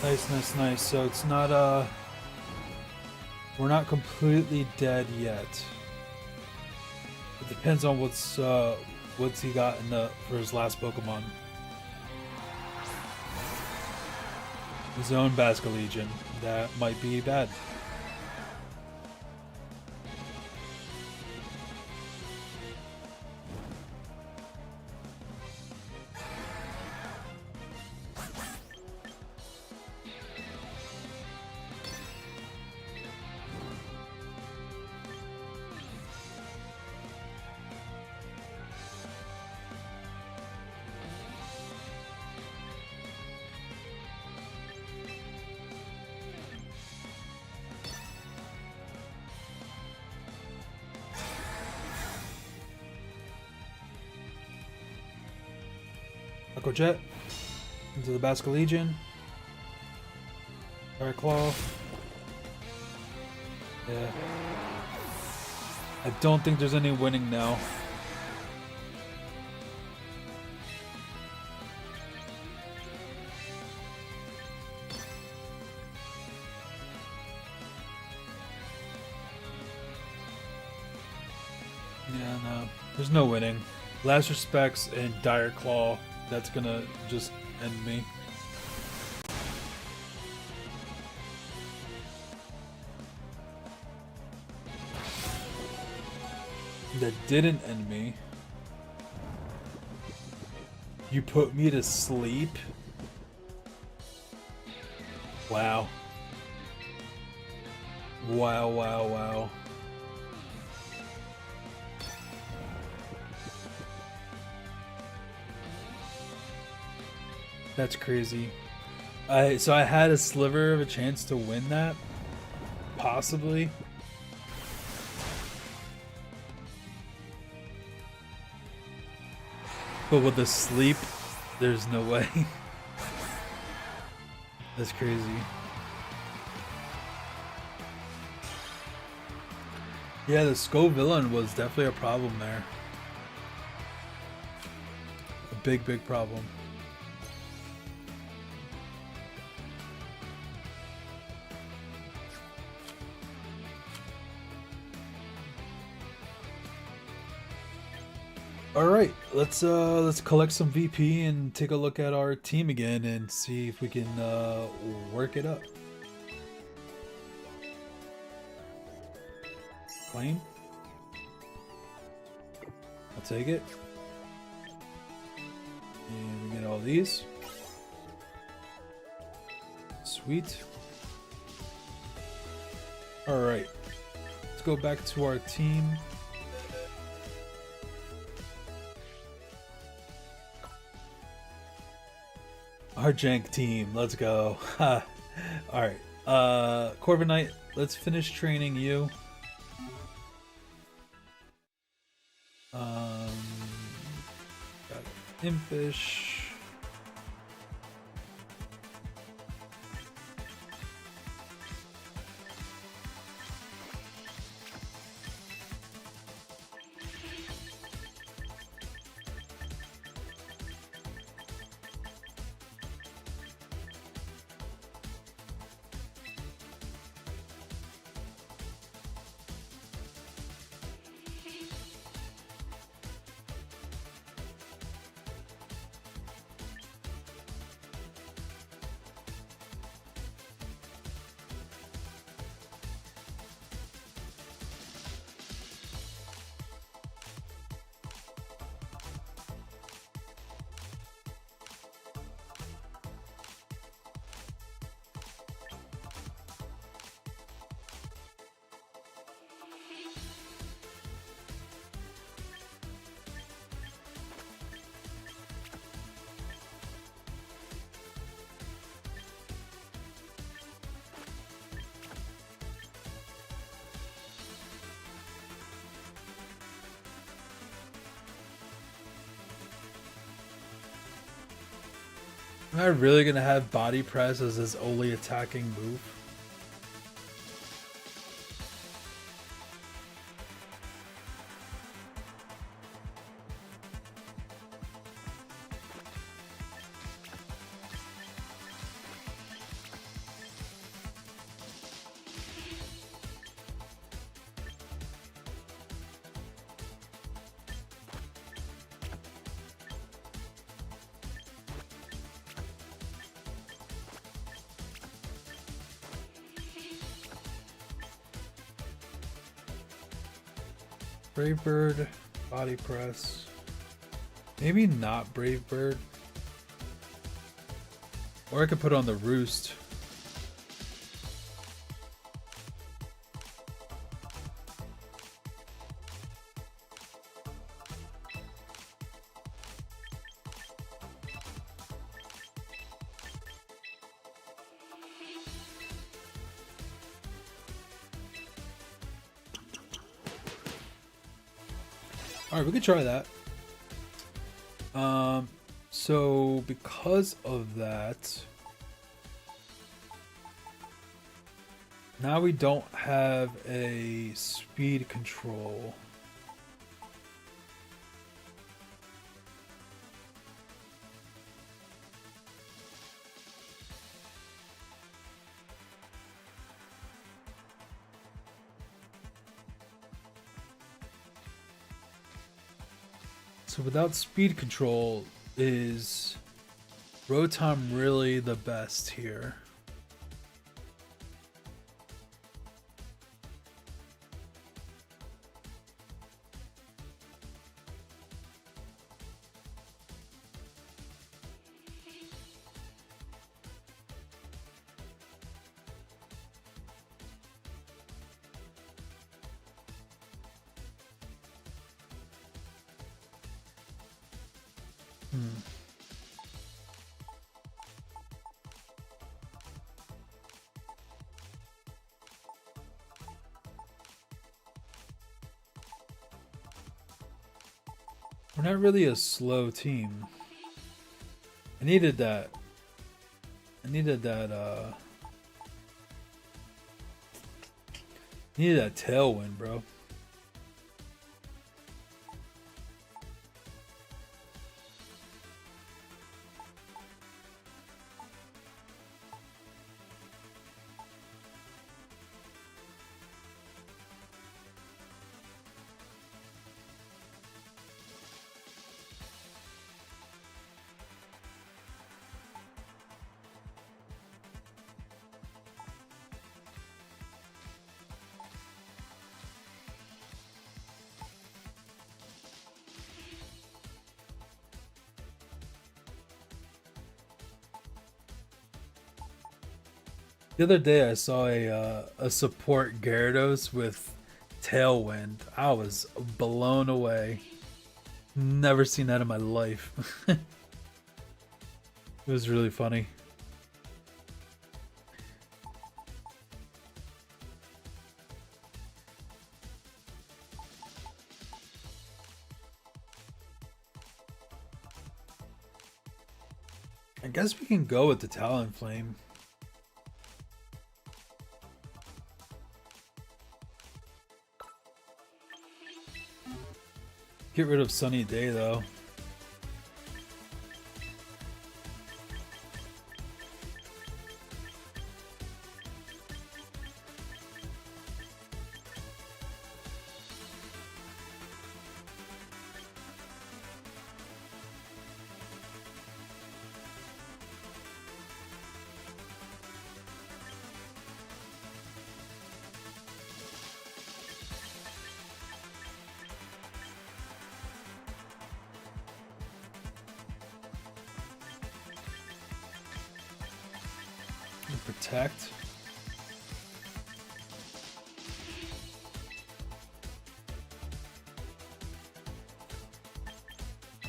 Nice. So it's not, we're not completely dead yet. It depends on what's he got for his last Pokemon. His own Basca Legion. That might be bad. Echo Jet into the Basca Legion. Fire Claw. Yeah. I don't think there's any winning now. Yeah, no. There's no winning. Last Respects and Dire Claw. That's gonna just end me. That didn't end me. You put me to sleep? Wow. Wow, wow, wow. That's crazy. So I had a sliver of a chance to win that, possibly. But with the sleep, there's no way. That's crazy. Yeah, the Skull villain was definitely a problem there. A big, big problem. All right, let's collect some VP and take a look at our team again and see if we can work it up. Claim. I'll take it. And we get all these. Sweet. All right, let's go back to our team. Our Jank team, let's go. Alright, Corvin Knight, let's finish training you. Got Impish. Am I really gonna have body press as his only attacking move? Brave Bird, body press. Maybe not Brave Bird. Or I could put on the Roost. Alright, we could try that. So because of that, now we don't have a speed control. So without speed control, is Rotom really the best here? We're not really a slow team. I needed that. Needed that tailwind, bro. The other day I saw a support Gyarados with Tailwind. I was blown away. Never seen that in my life. It was really funny. I guess we can go with the Talonflame. Get rid of Sunny Day though. Protect.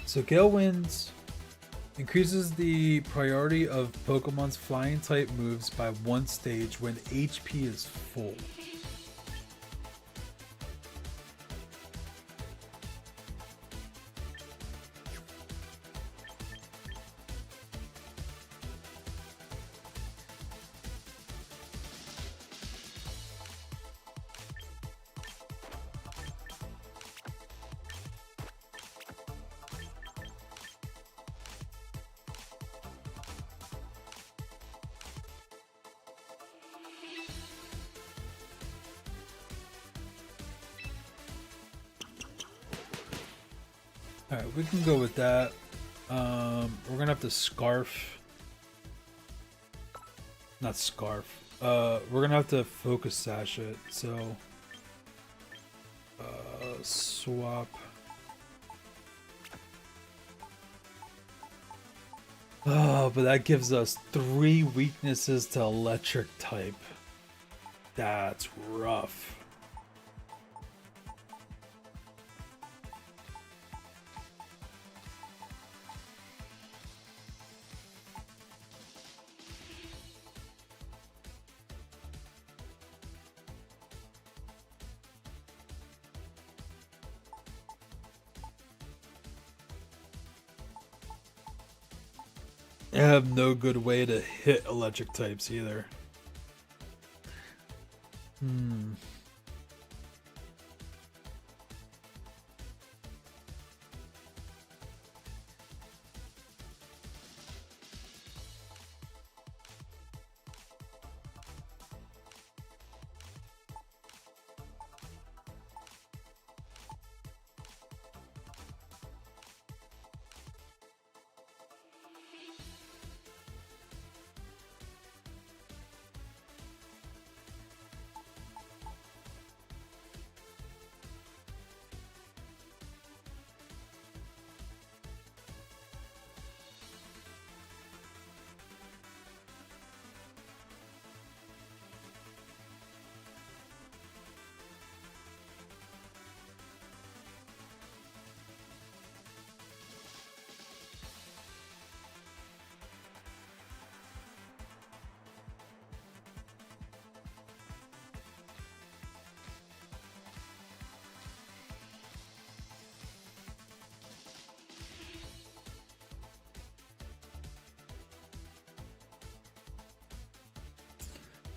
So Gale Winds increases the priority of Pokemon's flying type moves by 1 stage when HP is full. Alright, we can go with that. We're gonna have to Scarf. Not Scarf. We're gonna have to Focus Sash it, so swap. Oh, but that gives us 3 weaknesses to electric type. That's rough. I have no good way to hit electric types either.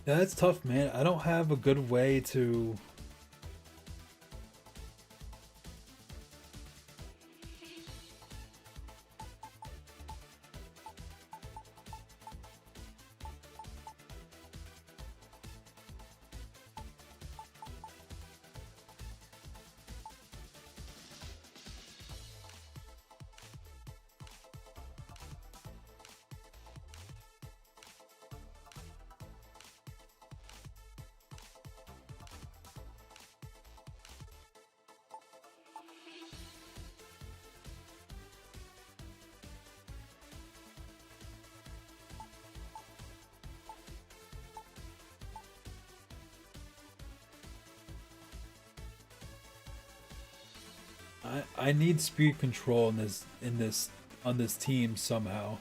Yeah, that's tough, man. I don't have a good way to. I need speed control in this on this team somehow.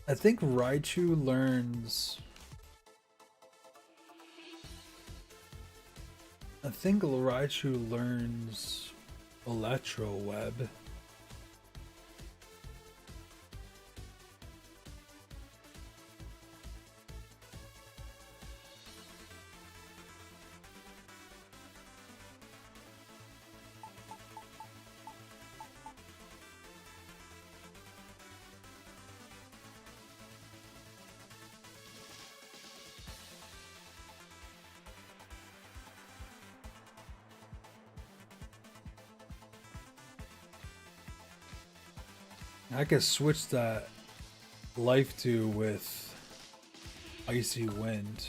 I think Raichu learns. I think Raichu learns Electro Web. I could switch that life to with Icy Wind.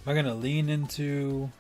Am I gonna lean into?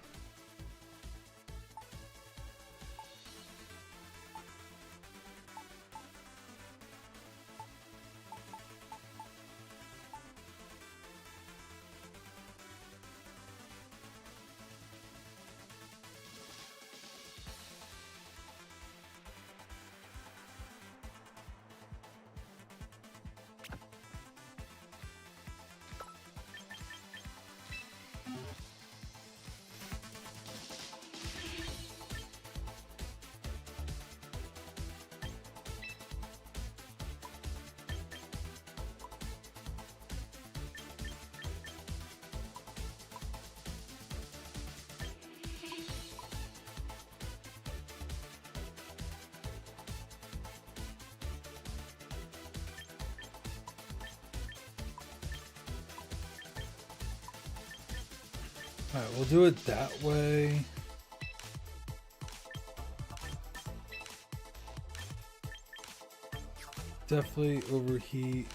Alright, we'll do it that way. Definitely overheat.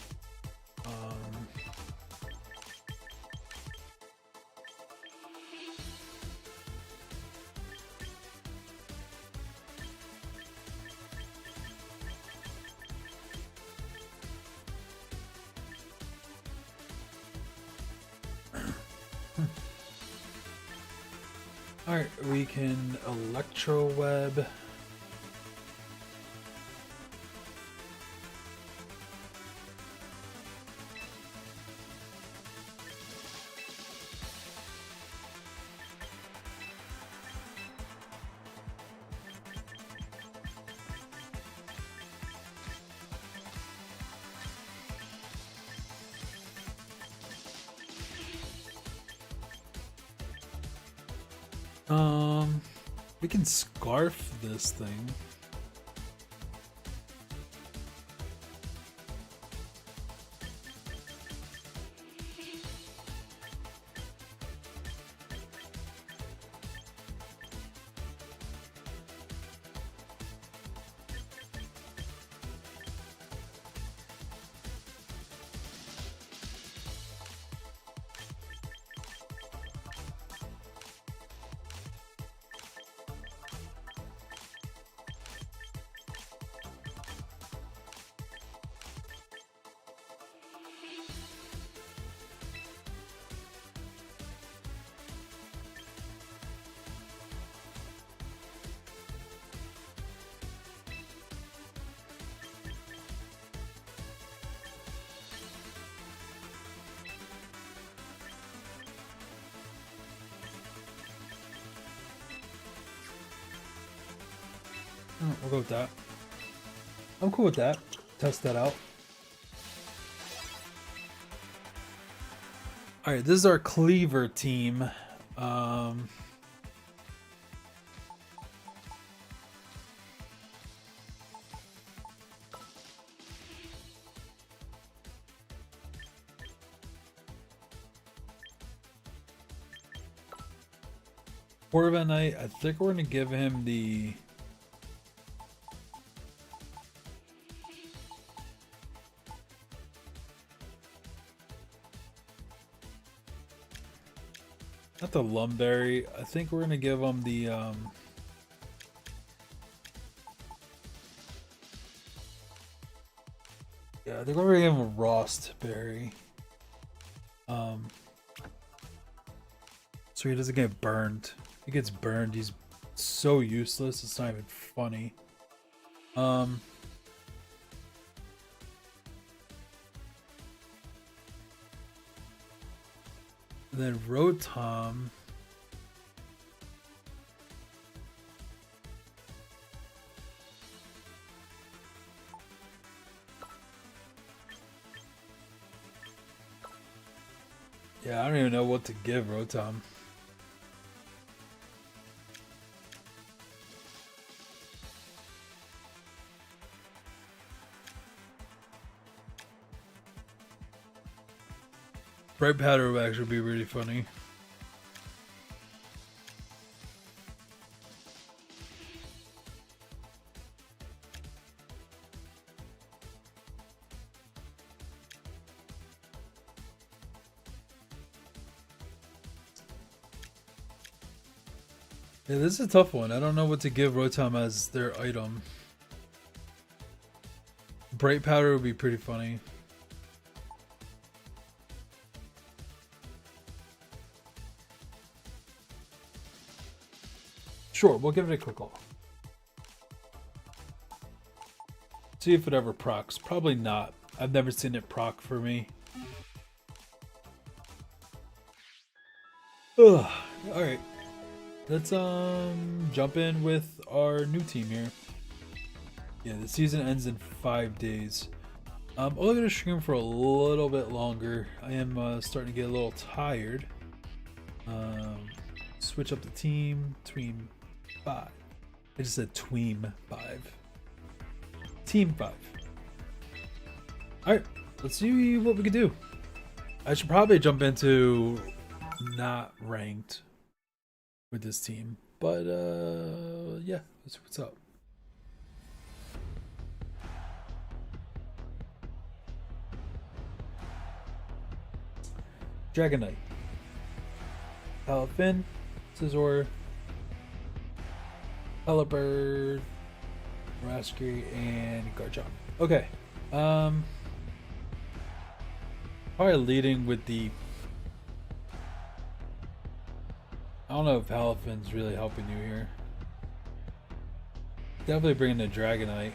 Alright, we can electro web. We can scarf this thing. We'll go with that. I'm cool with that. Test that out. Alright, this is our cleaver team. Corvette Knight, I think we're going to give him the... Not the Lumberry. I think we're gonna give them the yeah, I think we're gonna give him a Rostberry. So he doesn't get burned. If he gets burned, he's so useless, it's not even funny. Then Rotom. Yeah, I don't even know what to give Rotom. Bright Powder would actually be really funny. Yeah, this is a tough one. I don't know what to give Rotom as their item. Bright Powder would be pretty funny. Sure, we'll give it a quick call. See if it ever procs. Probably not. I've never seen it proc for me. Ugh. Alright. Let's jump in with our new team here. Yeah, the season ends in 5 days. I'm only gonna stream for a little bit longer. I am starting to get a little tired. Switch up the team. Team 5. I just said Tweem 5. Team 5. Alright, let's see what we can do. I should probably jump into not ranked with this team, but yeah, let's see what's up. Dragonite, Palafin, Scizor, Pelipper, Raspberry, and Garchomp. Okay, probably leading with the don't know if Halifin's really helping you here. Definitely bringing the Dragonite.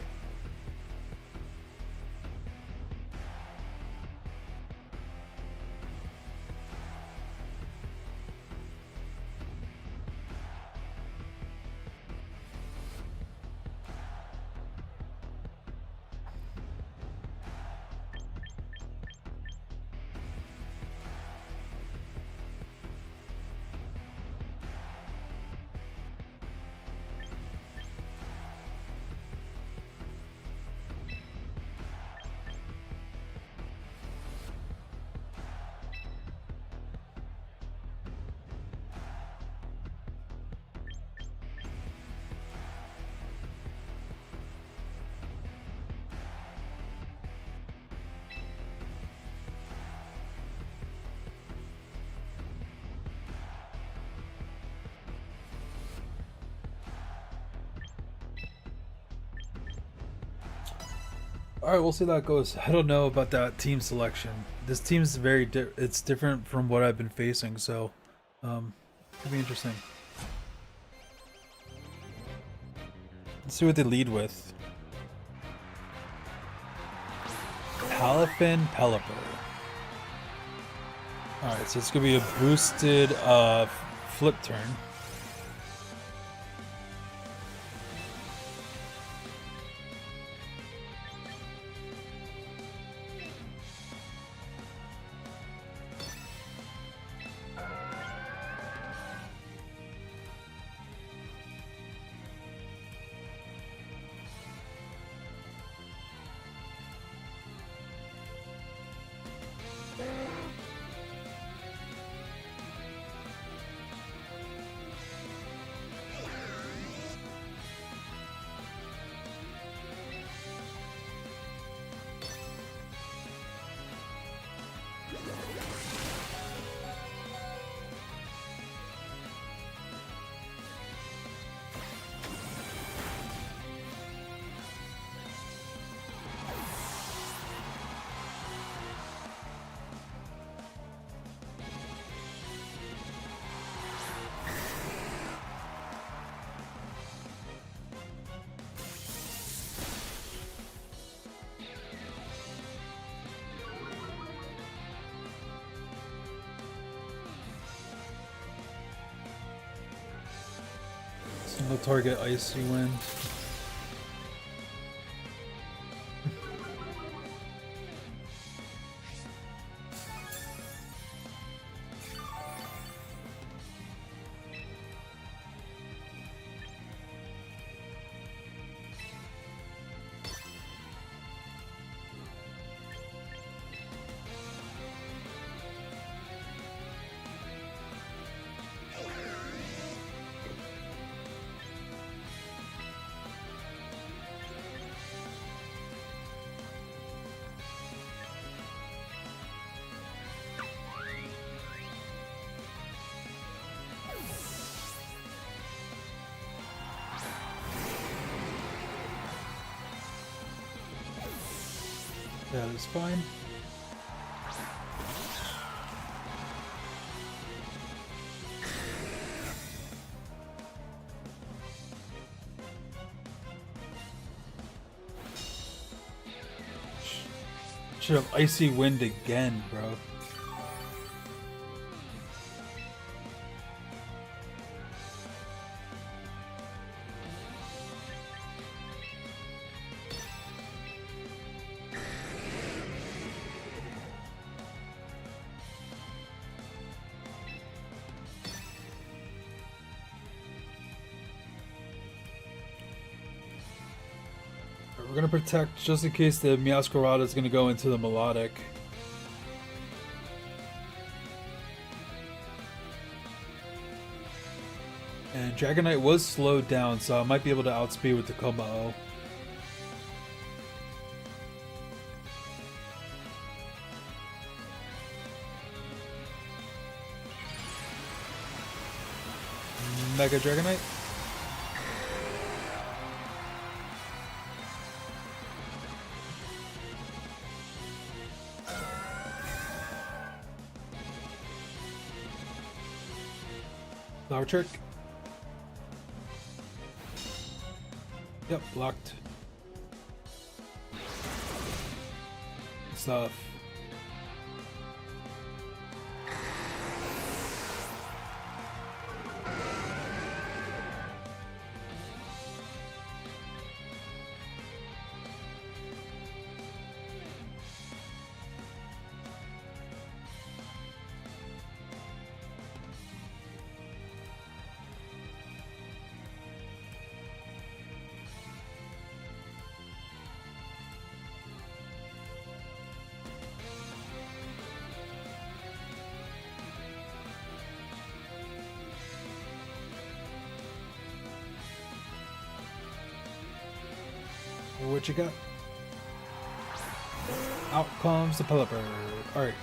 Alright, we'll see how that goes. I don't know about that team selection. This team's it's different from what I've been facing, so it'll be interesting. Let's see what they lead with. Halifin Pelipper. Alright, so it's gonna be a boosted flip turn. Single target icy wind. That is fine. Should have icy wind again, bro. We're gonna protect just in case the Meowscarada is gonna go into the Melodic. And Dragonite was slowed down, so I might be able to outspeed with the Komao. Mega Dragonite. Flower trick. Yep, blocked. Stuff. What you got? Out comes the Pelipper. Alright.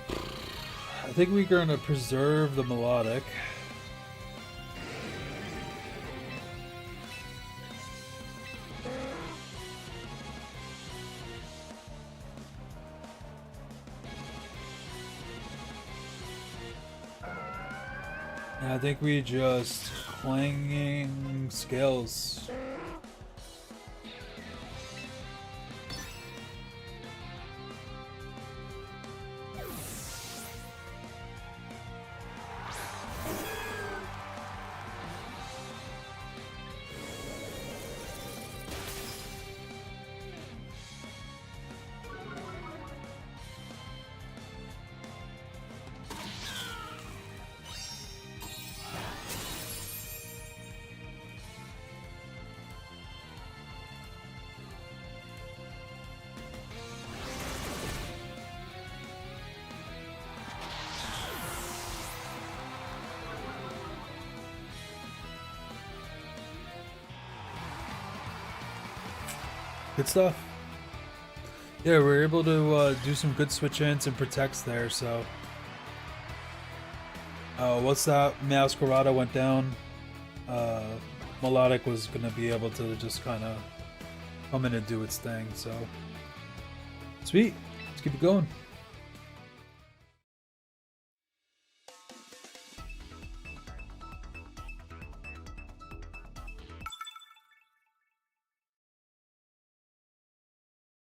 I think we're going to preserve the Melodic. And I think we just clanging scales. Good stuff. Yeah, we were able to do some good switch-ins and protects there, so... once that Masquerada went down, Melodic was going to be able to just kind of come in and do its thing, so... Sweet! Let's keep it going.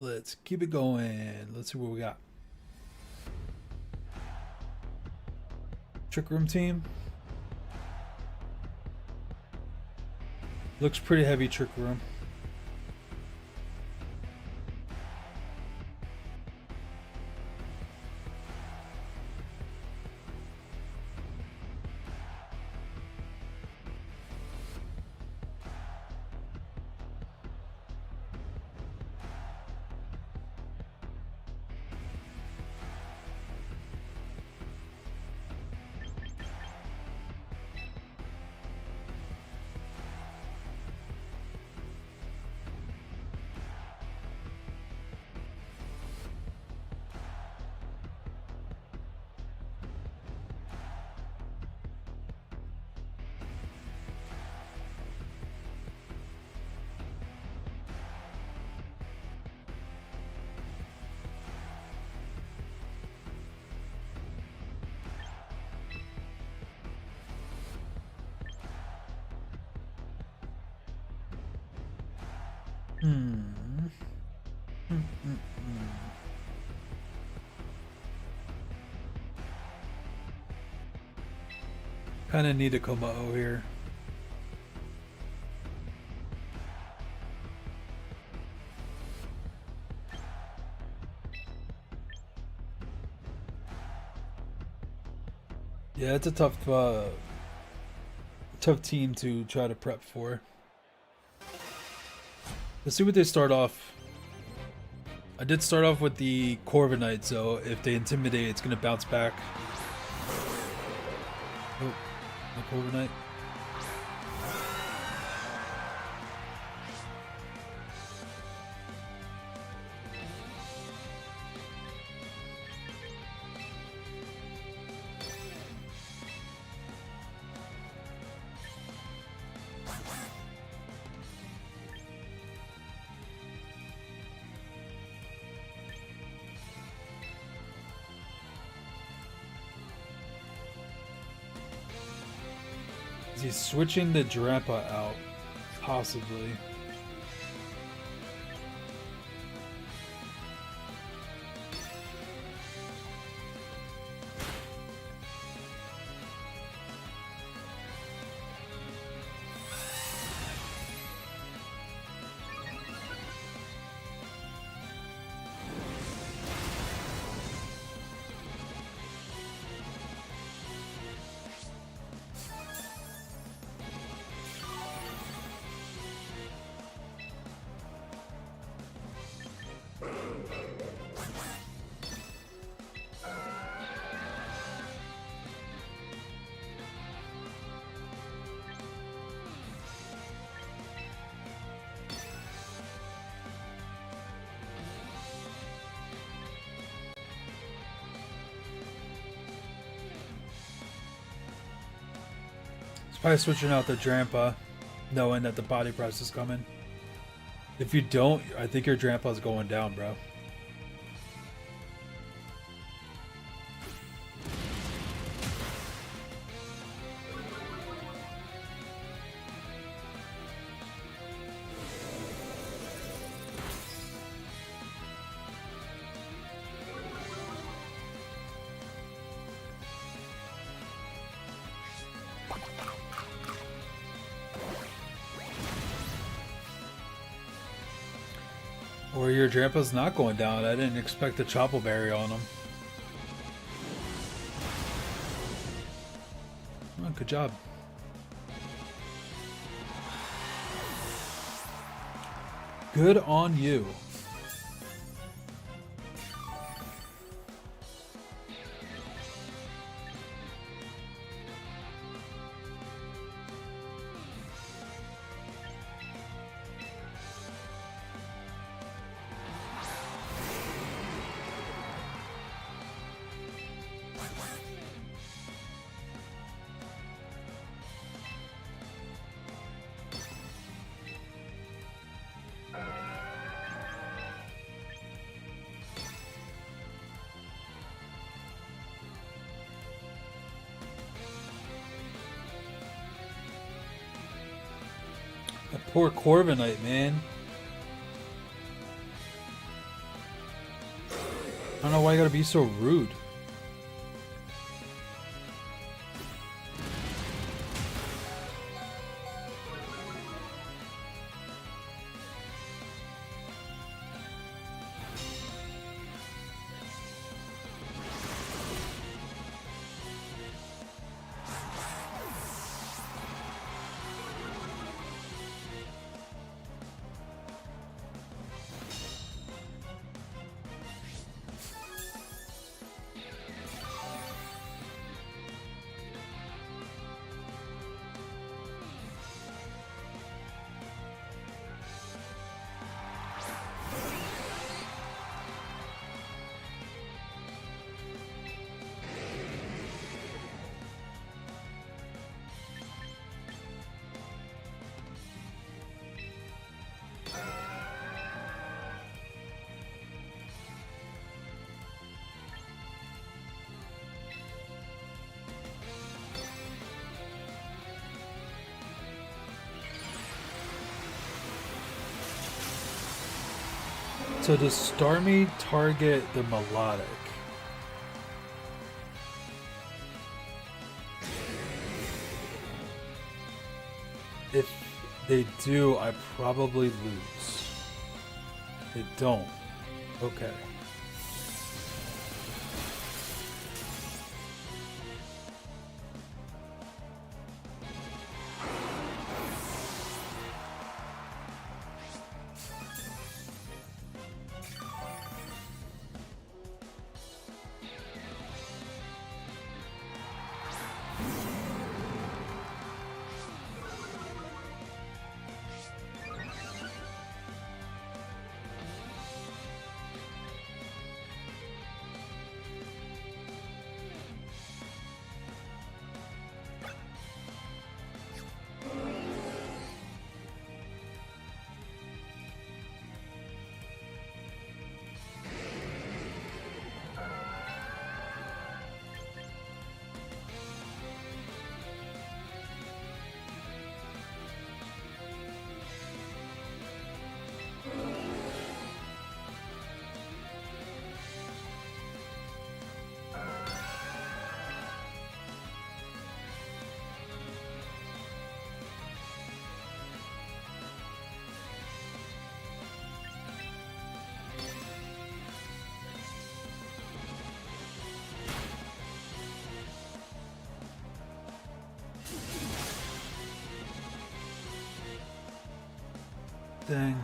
Let's keep it going. Let's see what we got. Trick Room team. Looks pretty heavy Trick Room. Kind of need a Komao here. Yeah, it's a tough team to try to prep for. Let's see what they start off. I did start off with the Corviknight, so if they intimidate, it's going to bounce back. Oh, the Corviknight. Is he switching the Drampa out? Possibly. Probably switching out the Drampa, knowing that the body press is coming. If you don't, I think your Drampa's going down, bro. Or your Drampa's not going down. I didn't expect the Chople Berry on him. Oh, good job. Good on you. That poor Corviknight, man. I don't know why you gotta be so rude. So does Starmie target the Melodic? If they do, I probably lose. They don't. Okay. Dang.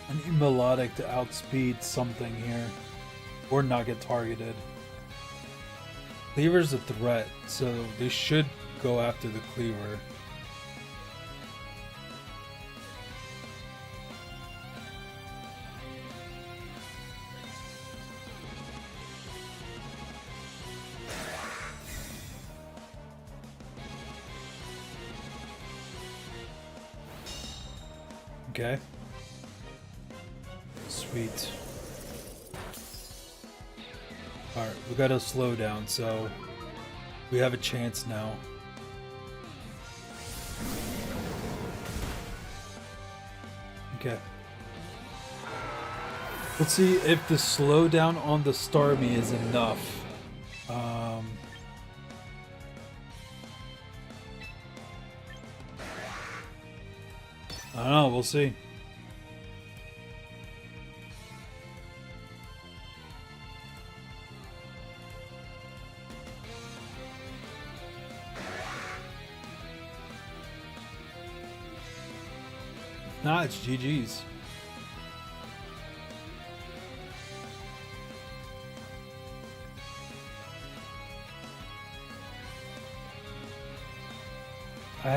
I need Melodic to outspeed something here. Or not get targeted. Cleaver's a threat, so they should go after the Cleaver. Okay. Sweet. Alright, we gotta slow down, so we have a chance now. Okay. Let's see if the slowdown on the Starmie is enough. I don't know, we'll see. Nah, it's GG's. I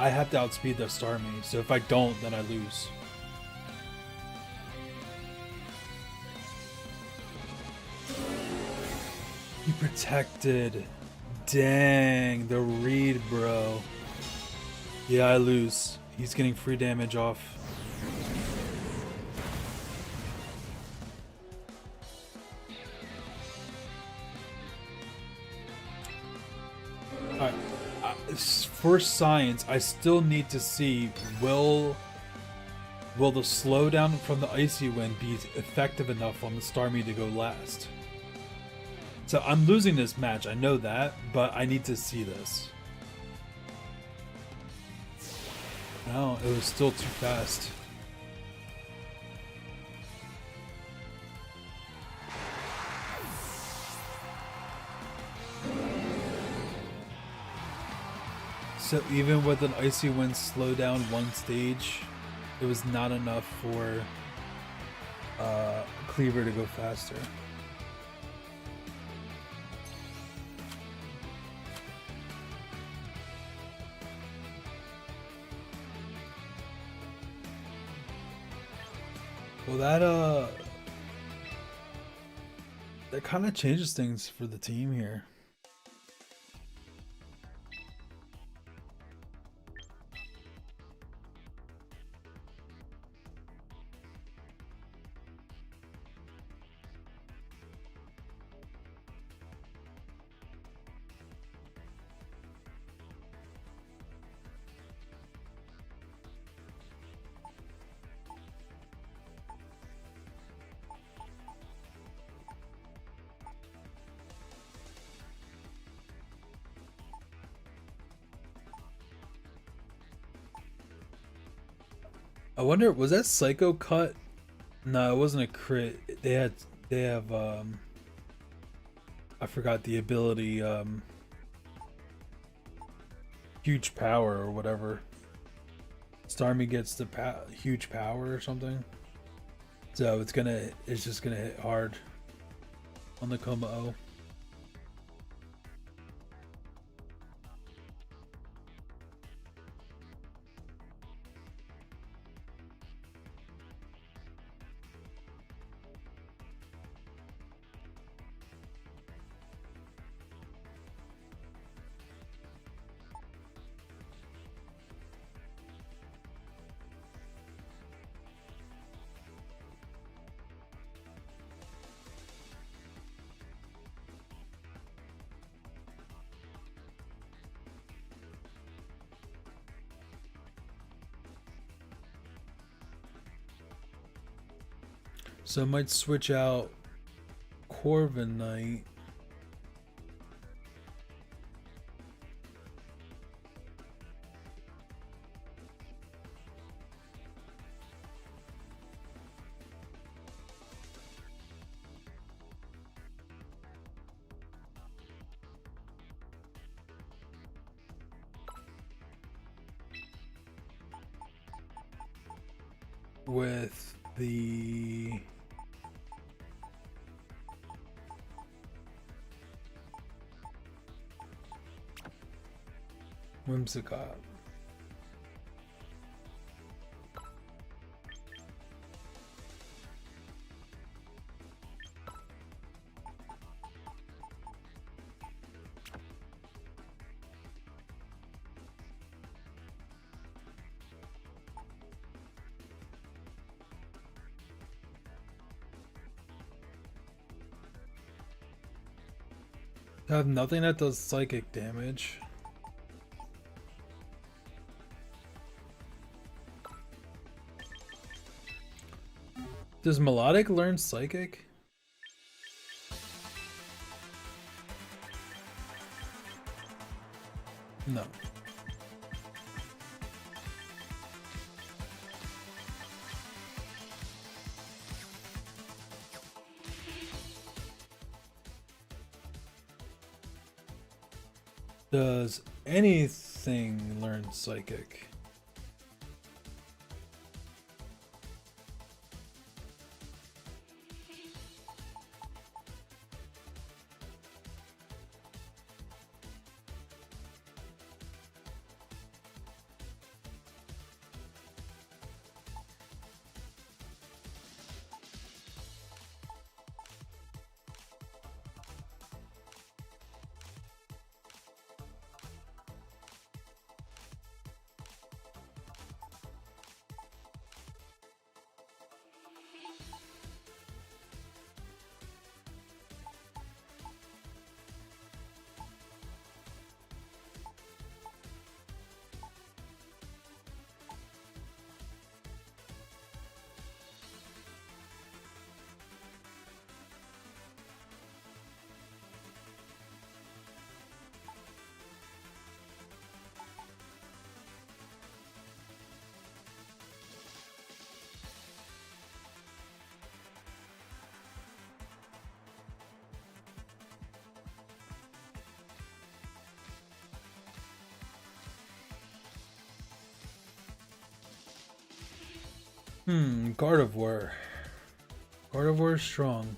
have to outspeed the Starmie, so if I don't, then I lose. He protected. Dang, the read, bro. Yeah, I lose. He's getting free damage off. Alright. For science, I still need to see will the slowdown from the Icy Wind be effective enough on the Starmie to go last? So I'm losing this match, I know that, but I need to see this. No, it was still too fast. So even with an Icy Wind slowdown one stage, it was not enough for Cleaver to go faster. Well, that kind of changes things for the team here. I wonder, was that Psycho cut? No, it wasn't a crit. They have I forgot the ability, huge power or whatever. Starmie gets the huge power or something. So it's just gonna hit hard on the Coma O. So I might switch out Corviknight. With the Whimsicott. I have nothing that does psychic damage. Does Melodic learn psychic? No. Does anything learn psychic? Gardevoir. Gardevoir is strong.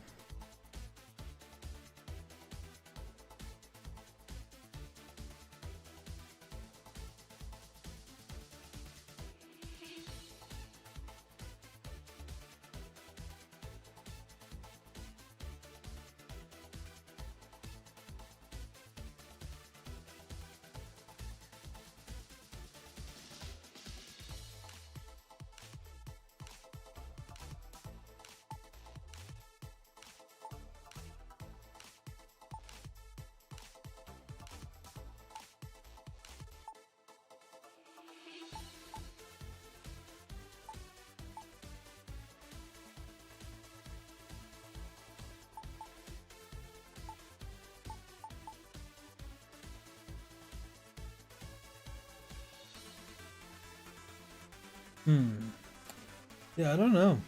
Yeah, I don't know.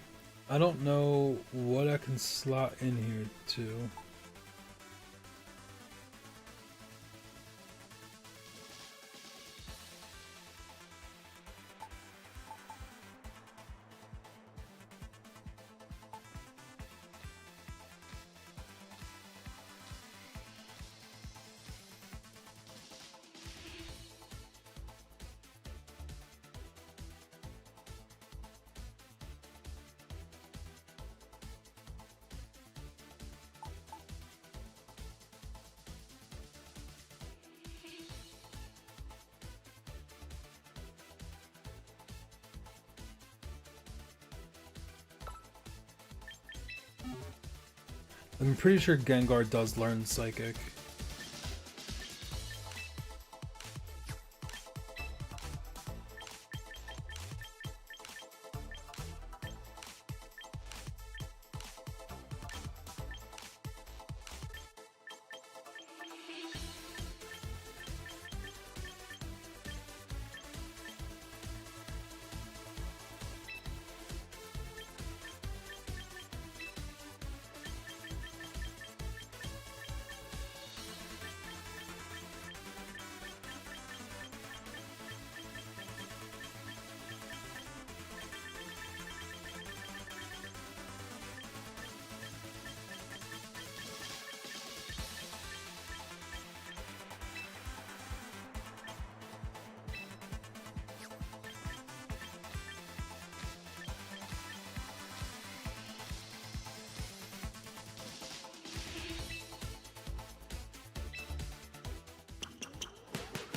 I don't know what I can slot in here too. I'm pretty sure Gengar does learn Psychic.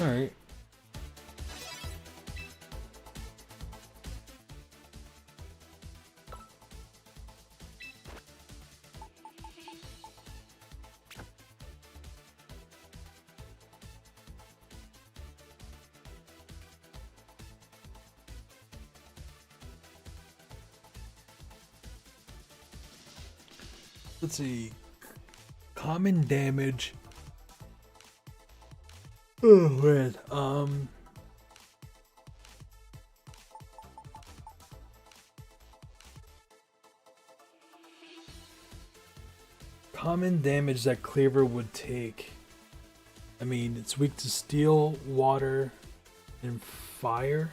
Alright. Let's see. Common damage. Oh man. Common damage that Cleaver would take. I mean, it's weak to steel, water, and fire.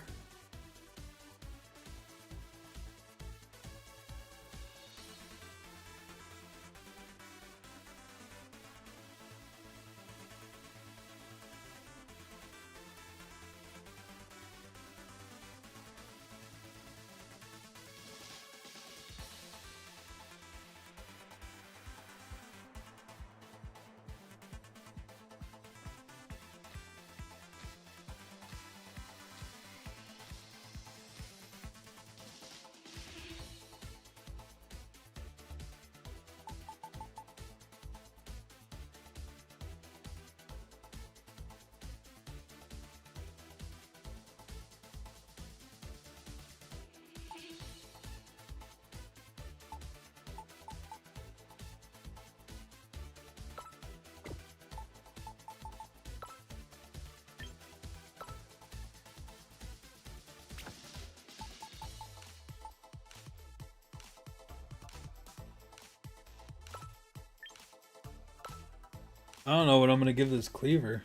I don't know what I'm gonna give this Cleaver.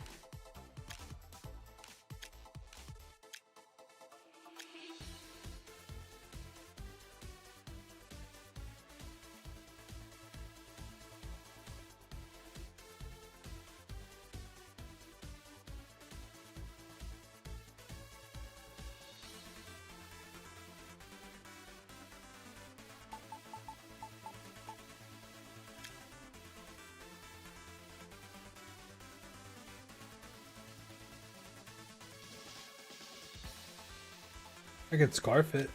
I could scarf it.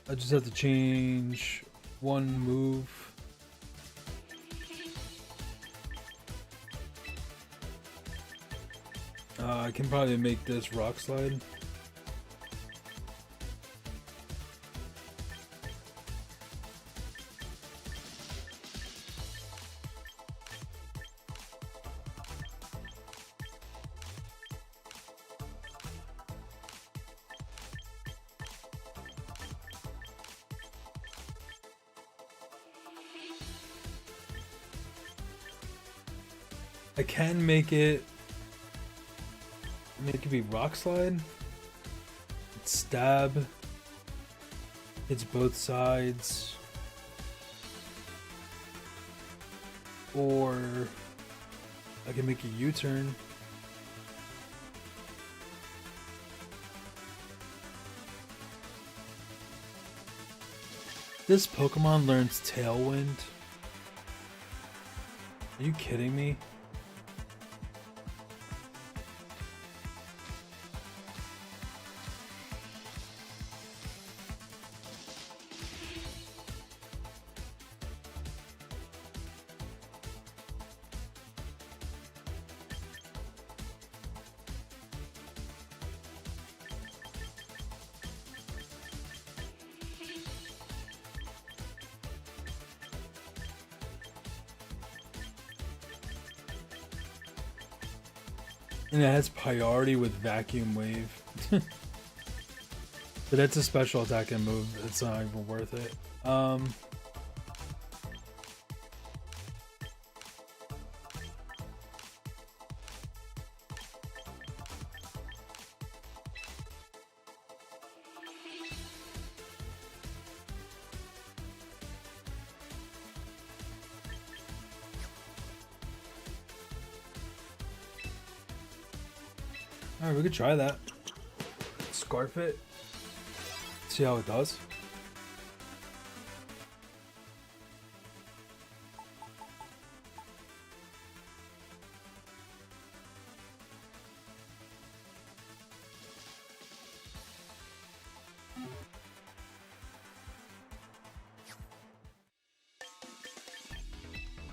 I just have to change one move. I can probably make this rock slide. I can make it be rock slide. It's stab. It's both sides. Or I can make a U-turn. This Pokemon learns Tailwind. Are you kidding me? And it has priority with Vacuum Wave. But that's a special attack and move. It's not even worth it. Alright, we could try that. Scarf it. See how it does.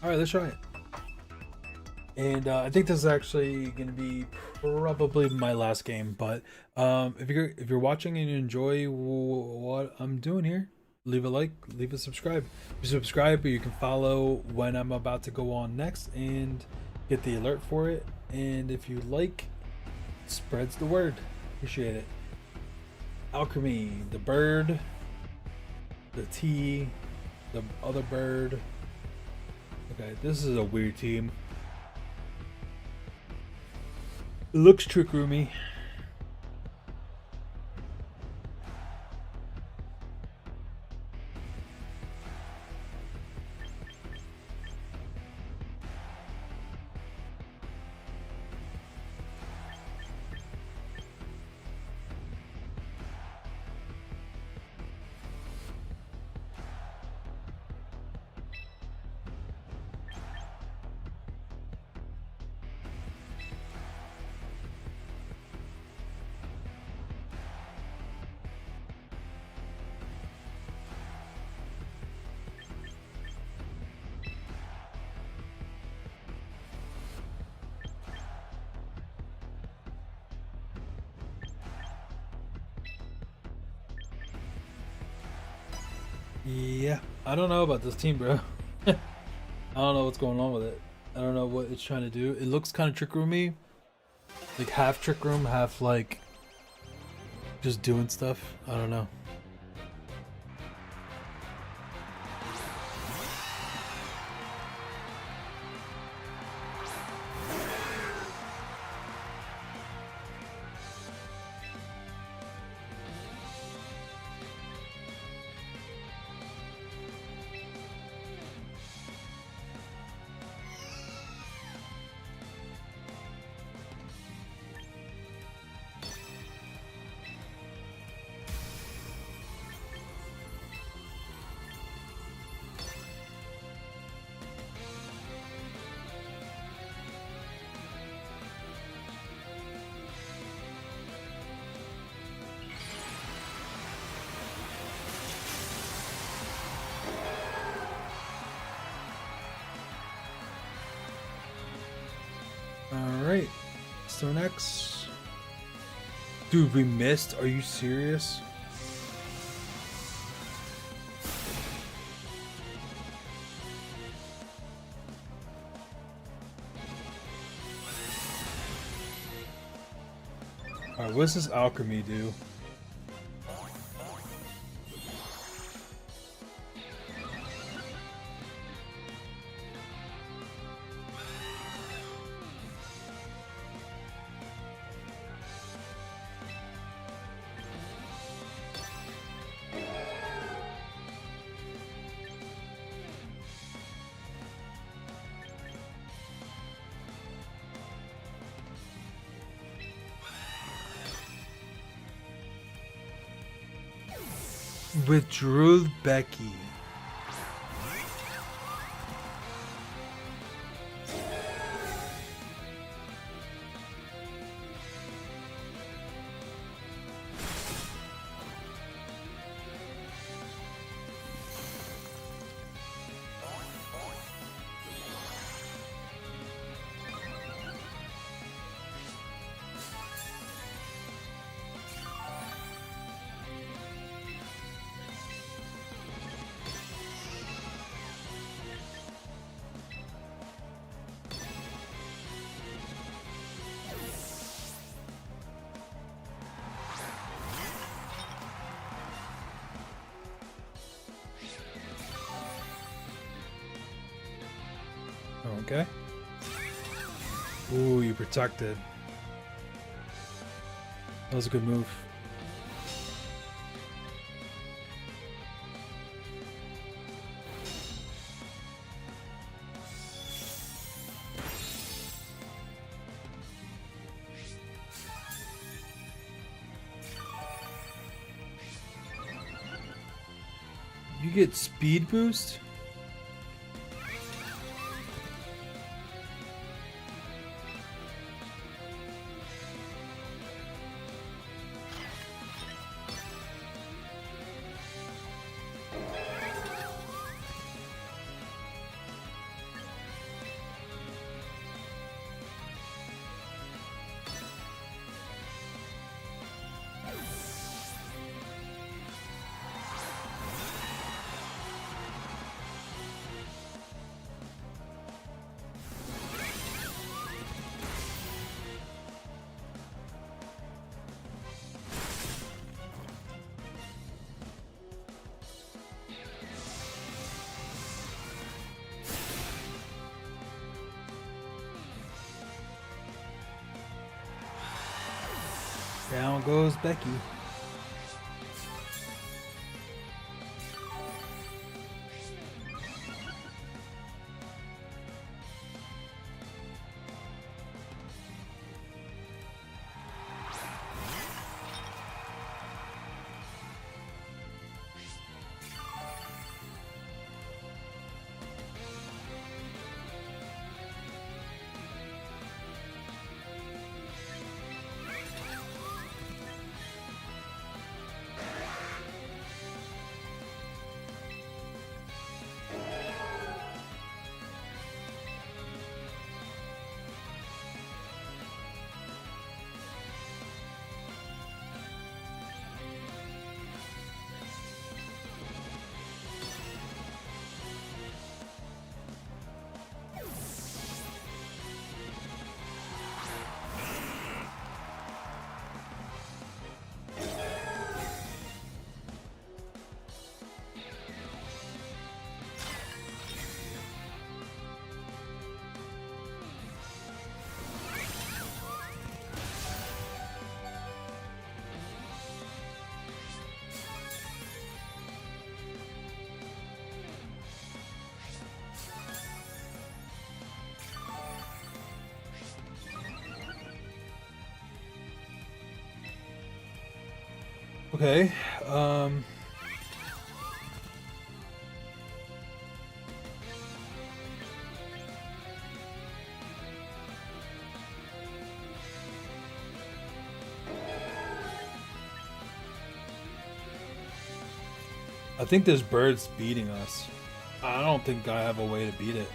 Alright, let's try it. And I think this is actually going to be probably my last game. But if you're watching and you enjoy what I'm doing here, leave a like, leave a subscribe. If you subscribe, you can follow when I'm about to go on next and get the alert for it. And if you like, spreads the word. Appreciate it. Alchemy, the bird, the T, the other bird. Okay, this is a weird team. It looks trick roomy. Yeah, I don't know about this team, bro. I don't know what's going on with it. I don't know what it's trying to do. It looks kind of trick roomy, like half trick room, half like just doing stuff. I don't know. Alright, so next. Dude, we missed? Are you serious? Alright, what does this alchemy do? Withdrew Becky. Okay. Ooh, you protected. That was a good move. You get speed boost? Down goes Becky. Okay, I think this bird's beating us. I don't think I have a way to beat it.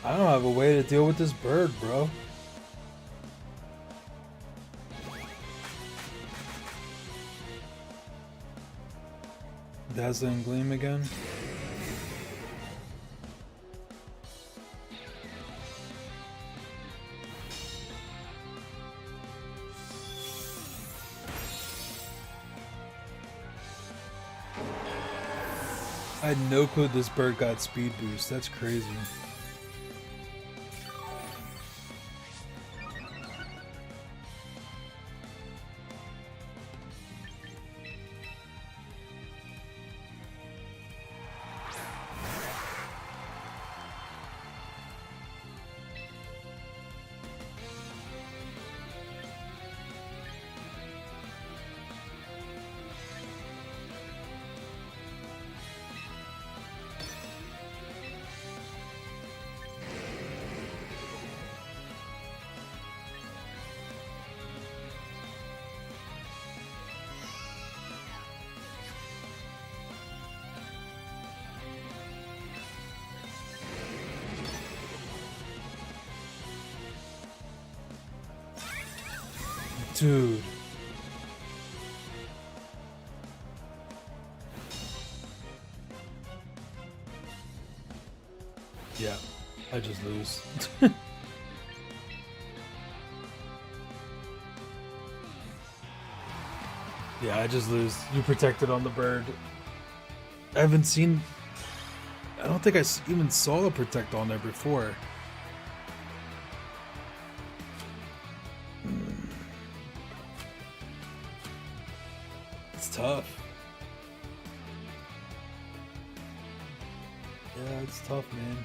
I don't have a way to deal with this bird, bro. Dazzling Gleam again. I had no clue this bird got speed boost. That's crazy. Dude. Yeah, I just lose. Yeah, I just lose. You protected on the bird. I haven't seen... I don't think I even saw the protect on there before. It's tough. Yeah, it's tough, man.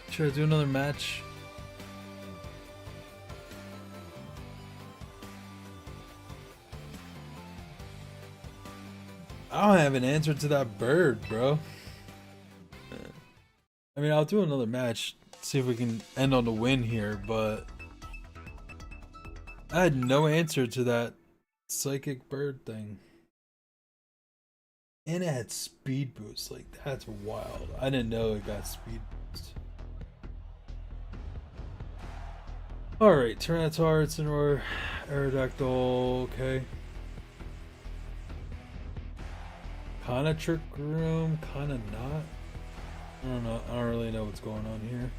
Should I do another match? I don't have an answer to that bird, bro. I mean, I'll do another match, see if we can end on the win here, but I had no answer to that psychic bird thing. And it had speed boost. Like, that's wild. I didn't know it got speed boost. Alright, Tyranitar, Incineroar, Aerodactyl, okay. Kinda Trick Room, kinda not. I don't know. I don't really know what's going on here.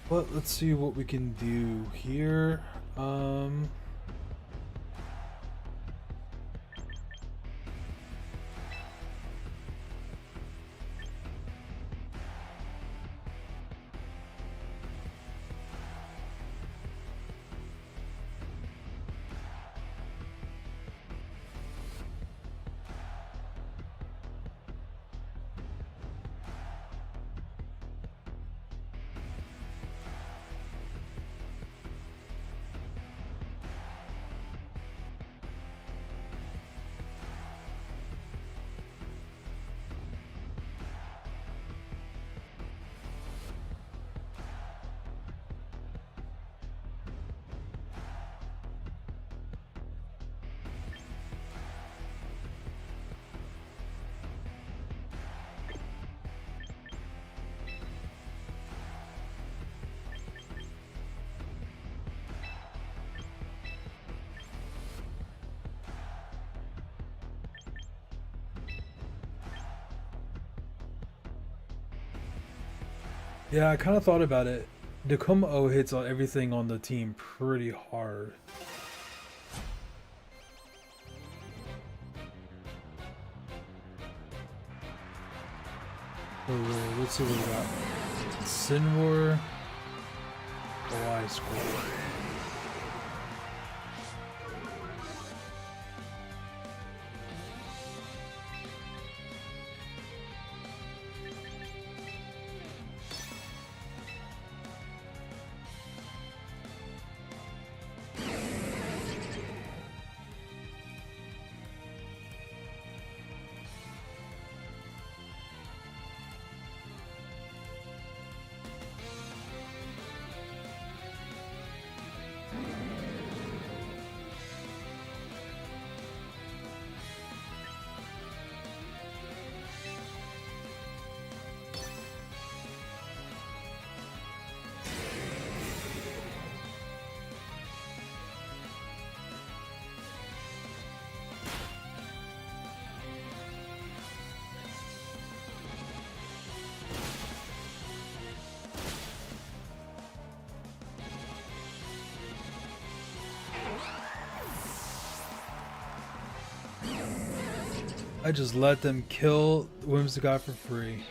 But let's see what we can do here. Yeah, I kind of thought about it. Decuma hits on everything on the team pretty hard. Oh, let's see what we got. Sinwar. Y score. I just let them kill Whimsicott for free.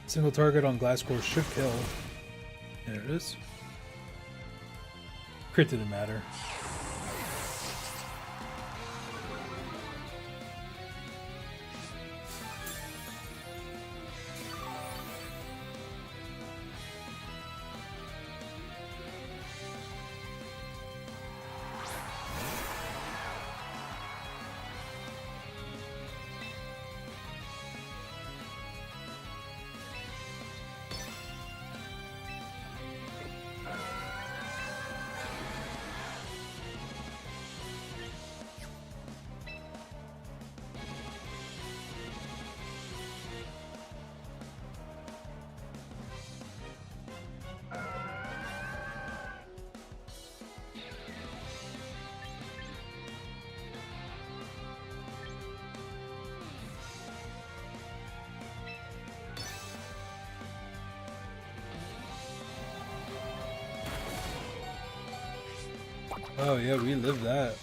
Single target on glass core should kill. There it is. Crit didn't matter. Oh yeah, we lived that.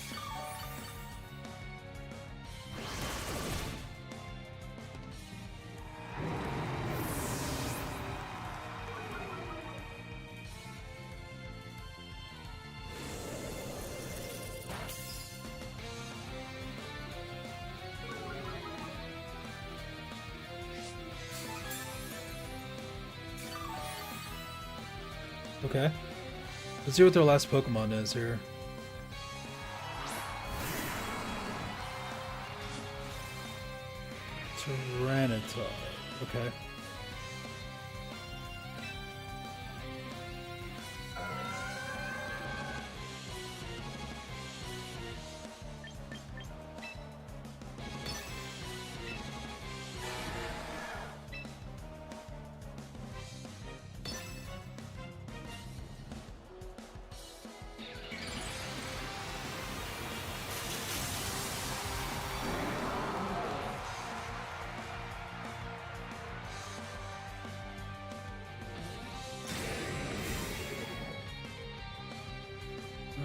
Okay. Let's see what their last Pokemon is here. Tyranitar. Okay.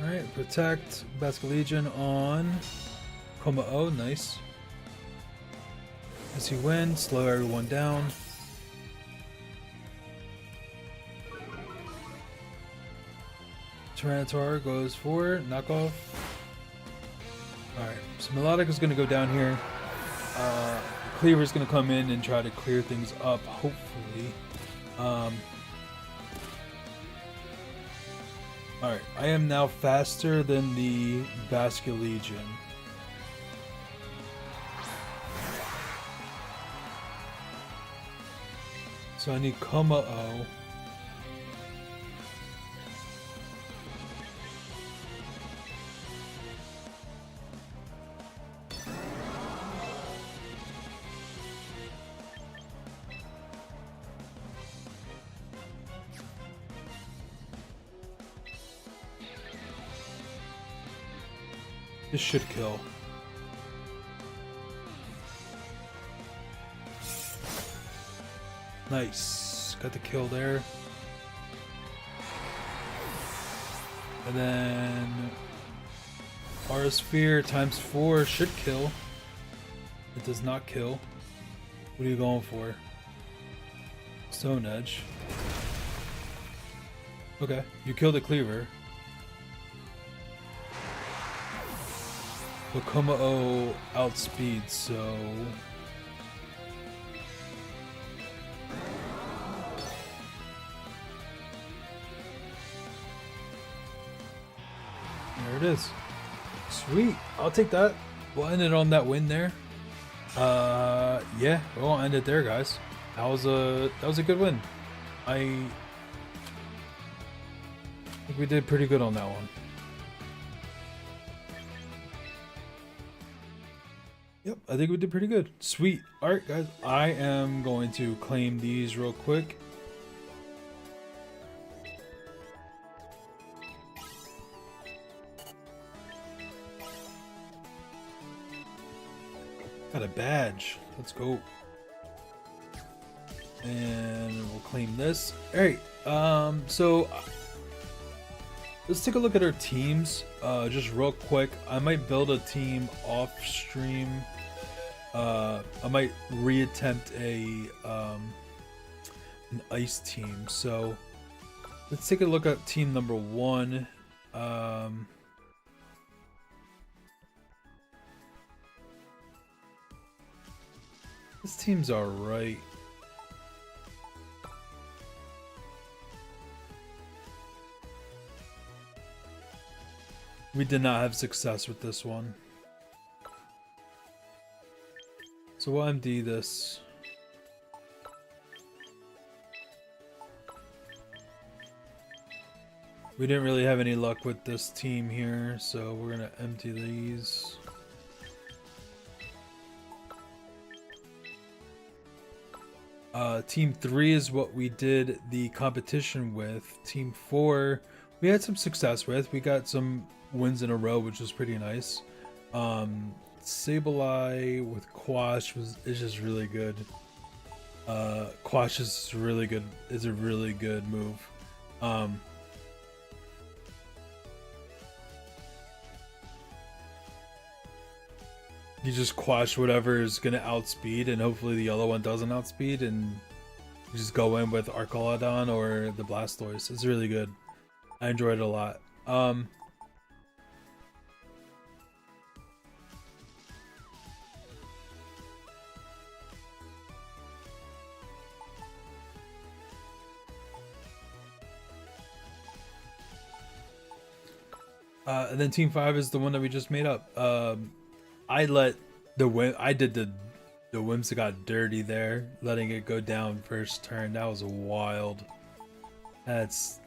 Alright, protect Basculegion on Komao, nice. As you win, slow everyone down. Tyranitar goes for knockoff. Alright, so Melodic is going to go down here. Cleaver is going to come in and try to clear things up, hopefully. Alright, I am now faster than the Basculegion. So I need Komao. This should kill. Nice. Got the kill there. And then Aura Sphere times 4 should kill. It does not kill. What are you going for? Stone Edge. Okay, you killed the Cleaver. But Komao outspeeds, so there it is. Sweet, I'll take that. We'll end it on that win there. Yeah, we'll end it there, guys. That was a good win. I think we did pretty good on that one. Yep, I think we did pretty good. Sweet. Alright, guys. I am going to claim these real quick. Got a badge. Let's go. And we'll claim this. Alright, so let's take a look at our teams, just real quick. I might build a team off stream. I might reattempt an ice team. So let's take a look at team number 1. This team's alright. We did not have success with this one. So we'll MD this. We didn't really have any luck with this team here, so we're gonna empty these. Team 3 is what we did the competition with. Team 4, we had some success with. We got some wins in a row, which was pretty nice. Sableye with Quash is just really good. Quash is really good. Is a really good move. You just quash whatever is gonna outspeed, and hopefully the yellow one doesn't outspeed, and you just go in with Arcalodon or the Blastoise. It's really good. I enjoyed it a lot. And then Team 5 is the one that we just made up. I let the Whimsicott dirty there, letting it go down first turn. That was wild. It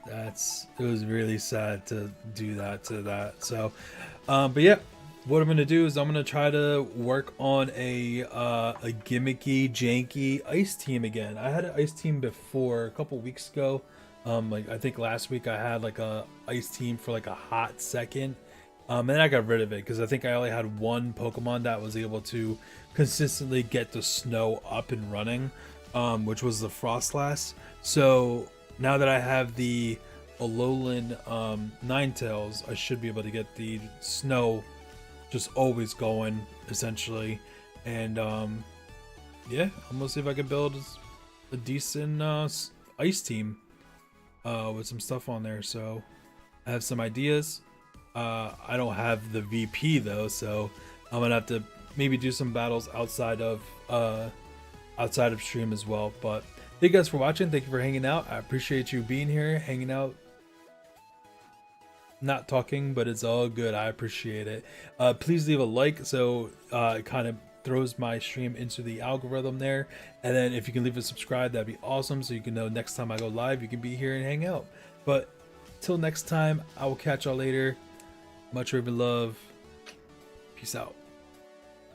was really sad to do that to that. So, but yeah, what I'm gonna do is I'm gonna try to work on a gimmicky, janky ice team again. I had an ice team before a couple weeks ago. Like I think last week I had like a ice team for like a hot second. And I got rid of it because I think I only had one Pokemon that was able to consistently get the snow up and running, which was the Frostlass. So now that I have the Alolan Ninetales, I should be able to get the snow just always going, essentially. And yeah, I'm gonna see if I can build a decent ice team with some stuff on there. So I have some ideas. I don't have the VP though, so I'm gonna have to maybe do some battles outside of stream as well. But thank you guys for watching. Thank you for hanging out. I appreciate you being here, hanging out, not talking, but it's all good. I appreciate it. Please leave a like so it kind of throws my stream into the algorithm there. And then if you can leave a subscribe, that'd be awesome, so you can know next time I go live you can be here and hang out. But till next time, I will catch y'all later. Much love. Peace out.